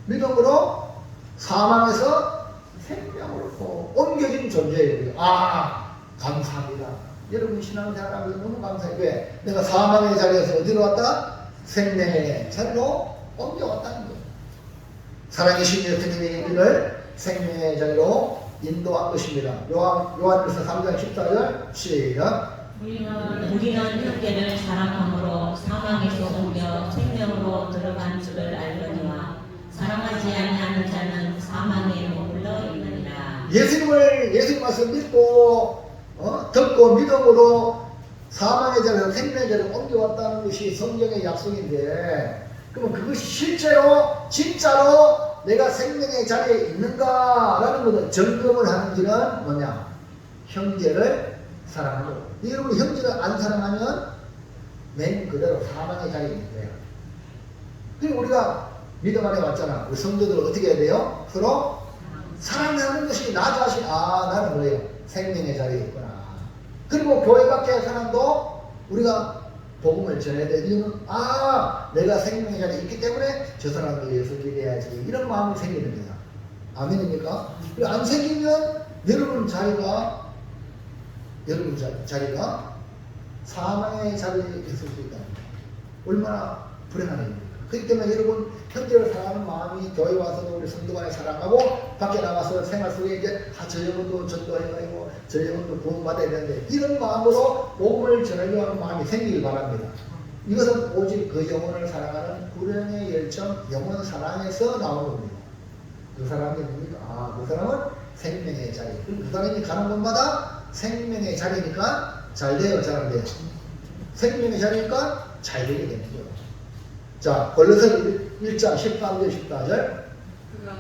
믿음으로 사망에서 생명으로 옮겨진 존재예요. 아, 감사합니다. 여러분 신앙생활하면서 너무 감사해요. 왜? 내가 사망의 자리에서 어디로 왔다? 생명의 자리로 옮겨왔다는 거예요. 살아계신 예수님의 우리를 생명의 자리로 인도한 것입니다. 요한일서 3장 14절 시작. 우리는 형제를 사랑함으로 사망에서 옮겨 생명으로 들어간 줄을 알거니와 사랑하지 아니하는 자는 사망에 머물러 있느니라. 예수님 말씀 믿고 듣고 믿음으로 사망의 자리에서 생명의 자리로 옮겨왔다는 것이 성경의 약속인데, 그러면 그것이 실제로 진짜로 내가 생명의 자리에 있는가라는 것을 점검을 하는지는 뭐냐? 형제를 사랑하고. 여러분 형제를 안 사랑하면 맨 그대로 사망의 자리에 있는 거예요. 그리고 우리가 믿음 안에 왔잖아. 우리 성도들 어떻게 해야 돼요? 서로 사랑하는 것이 나 자신, 나는 뭐예요? 생명의 자리에 있구나. 그리고 교회 밖의 사람도 우리가 복음을 전해야 될 이유는 내가 생명의 자리에 있기 때문에 저 사람을 위해서 기대해야지, 이런 마음이 생기는 거야. 아멘입니까? 안 생기면 여러분 자리가 사망의 자리에 있을 수 있다. 얼마나 불행한 일입니까? 그렇기 때문에 여러분 형제를 사랑하는 마음이 교회 와서도 우리 성도간에 사랑하고 밖에 나가서 생활 속에 이제 저 영혼도 전도해가지고 저 영혼도 구원받아야 되는데, 이런 마음으로 복음을 전하려고 하는 마음이 생기길 바랍니다. 이것은 오직 그 영혼을 사랑하는 구령의 열정, 영혼 사랑에서 나오는 겁니다. 그 사람이 뭡니까? 그 사람은 생명의 자리. 그 사람이 가는 곳마다 생명의 자리니까 잘 돼요, 잘 안 돼요? 생명의 자리니까 잘 되게 되는 거예요. 자, 골로새서 1장 13절 14절.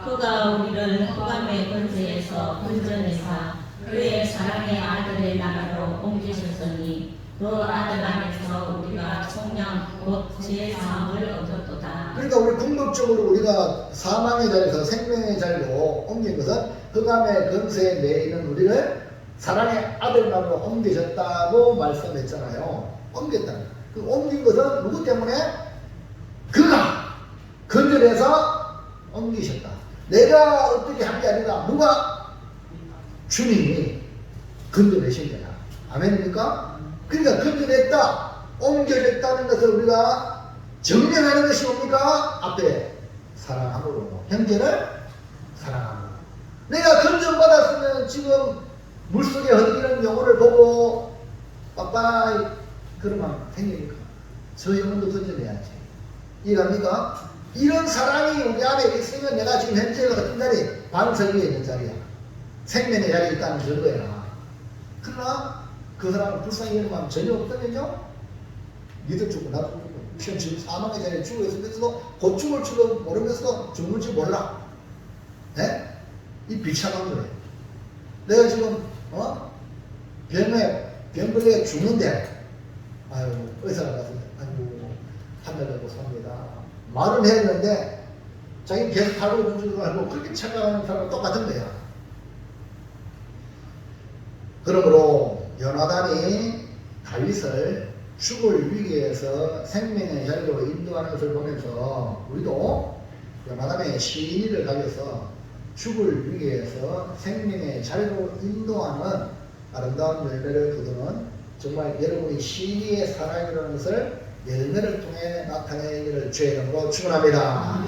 그가 우리를 흑암의 권세에서 건져내사 그의 사랑의 아들의 나라로 옮기셨으니 그 아들 안에서 우리가 총량 곧 제사함을 얻었도다. 그러니까 우리 궁극적으로 우리가 사망의 자리에서 생명의 자리로 옮긴 것은 흑암의 권세에 매이는 우리를 사랑의 아들만으로 옮기셨다고 말씀했잖아요. 옮겼다. 그 옮긴 것은 누구 때문에? 그가 건져내서 옮기셨다. 내가 어떻게 한 게 아니라 누가? 주님이 건져내신 거야. 아멘입니까? 그러니까 건져냈다, 옮겨졌다는 것을 우리가 증명하는 것이 뭡니까? 앞에 사랑함으로, 형제를 사랑함으로. 내가 건져받았으면 지금 물속에 흩기는 영혼을 보고 빠빠이 그러면 생깁니까? 저 영혼도 건져내야지. 이해갑니까? 이런 사랑이 우리 안에 있으면 내가 지금 현재 어떤 자리? 반석 위에 있는 자리야. 생명의 자리에 있다는 증거야. 그러나 그 사람은 불쌍히 여기면 전혀 없다면요? 니도 죽고 나도 죽고 지금 사망의 자리에 죽어 있으면서도 곧 죽을 줄도 모르면서도 죽는지 몰라. 네? 이 비참한 거예요. 내가 지금 병 걸려 죽는데 아유 의사가 가서 아이고 한 달 정도 삽니다. 말은 해야 되는데 자기 계속 살고 있는 줄도 알고 그렇게 착각하는 사람은 똑같은 거야. 그러므로 요나단이 다윗을 죽을 위기에서 생명의 자리로 인도하는 것을 보면서 우리도 요나단의 시인을 가져서 죽을 위기에서 생명의 자리로 인도하는 아름다운 열매를 거두는 정말 여러분이 시인의 사랑이라는 것을 열매를 통해 나타내기를 주의 이름으로 축원합니다.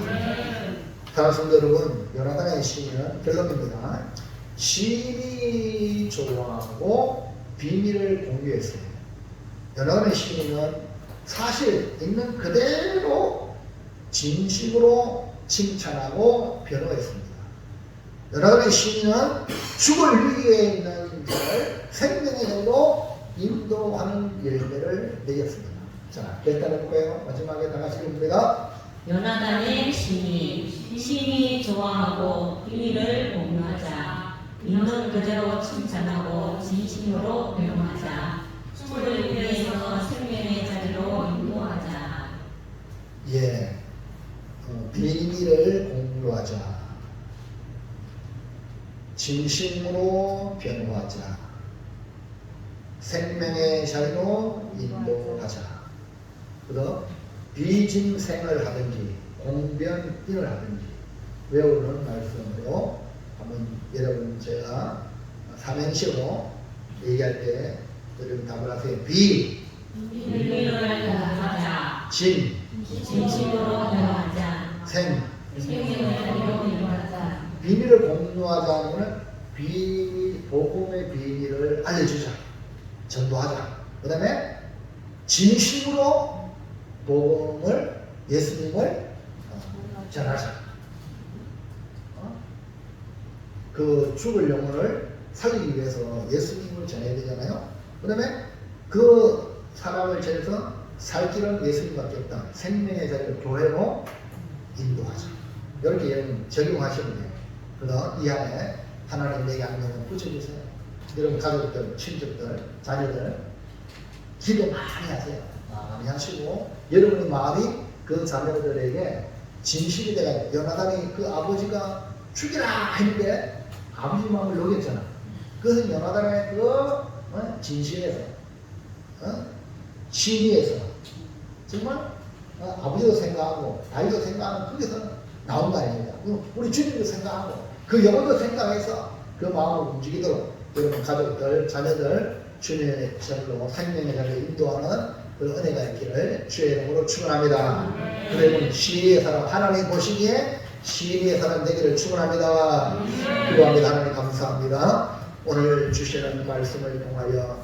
사랑하는 성도 여러분, 요나단의 시인은 결론입니다. 시인이 좋아하고 비밀을 공유했어요. 요나단의 시인은 사실 있는 그대로 진심으로 칭찬하고 변호했습니다. 요나단의 시인은 죽을 위기에 있는 자를 생명의 자리로 인도하는 열매를 맺었습니다. 자, 일단은 뭐예요? 마지막에 다 같이 읽습니다. 요나단의 신이 좋아하고 비밀을 공유하자. 있는 그대로 칭찬하고 진심으로 변호하자. 죽을 위해서 생명의 자리로 인도하자. 예, 비밀을 공유하자. 진심으로 변호하자. 생명의 자리로 인도하자. 그래서 비짐생을 하든지 공변인을 하든지 외우는 말씀으로 한번 여러분 제가 삼행시로 얘기할 때 여러분 답을 하세요. 비밀을 공유하자. 진심으로 변호하자. 생명의 자리로 인도하자. 비밀을 공유하자 하면 복음의 비밀을 알려주자. 전도하자. 그 다음에 진심으로 복음을 예수님을 전하자. 그 죽을 영혼을 살리기 위해서 예수님을 전해야 되잖아요. 그 다음에 그 사람을 전해서 살 길은 예수님밖에 없다. 생명의 자리를 교회로 인도하자. 이렇게 여러분 적용하시면 돼요. 그래서 이 안에 하나님 내게 안경을 붙여주세요. 여러분 가족들, 친척들, 자녀들 기도 많이 하세요. 많이 하시고 여러분의 마음이 그 자녀들에게 진실이 돼가지고 요나단이 그 아버지가 죽이라 했는데 아버지 마음을 녹였잖아. 그것은 요나단의 그 진실에서 신의에서 정말 아버지도 생각하고 다윗도 생각하는 거기서 나온 거 아닙니까? 우리 주님도 생각하고 그 영혼도 생각해서 그 마음을 움직이도록 여러분 가족들, 자녀들 주님의 자리로 생명의 자리로 인도하는 그 은혜가 있기를 주의 이름으로 축원합니다. 여러분 시리의 사람 하나님 보시기에 시리의 사람 되기를 축원합니다. 기도합니다. 하나님 감사합니다. 오늘 주시는 말씀을 통하여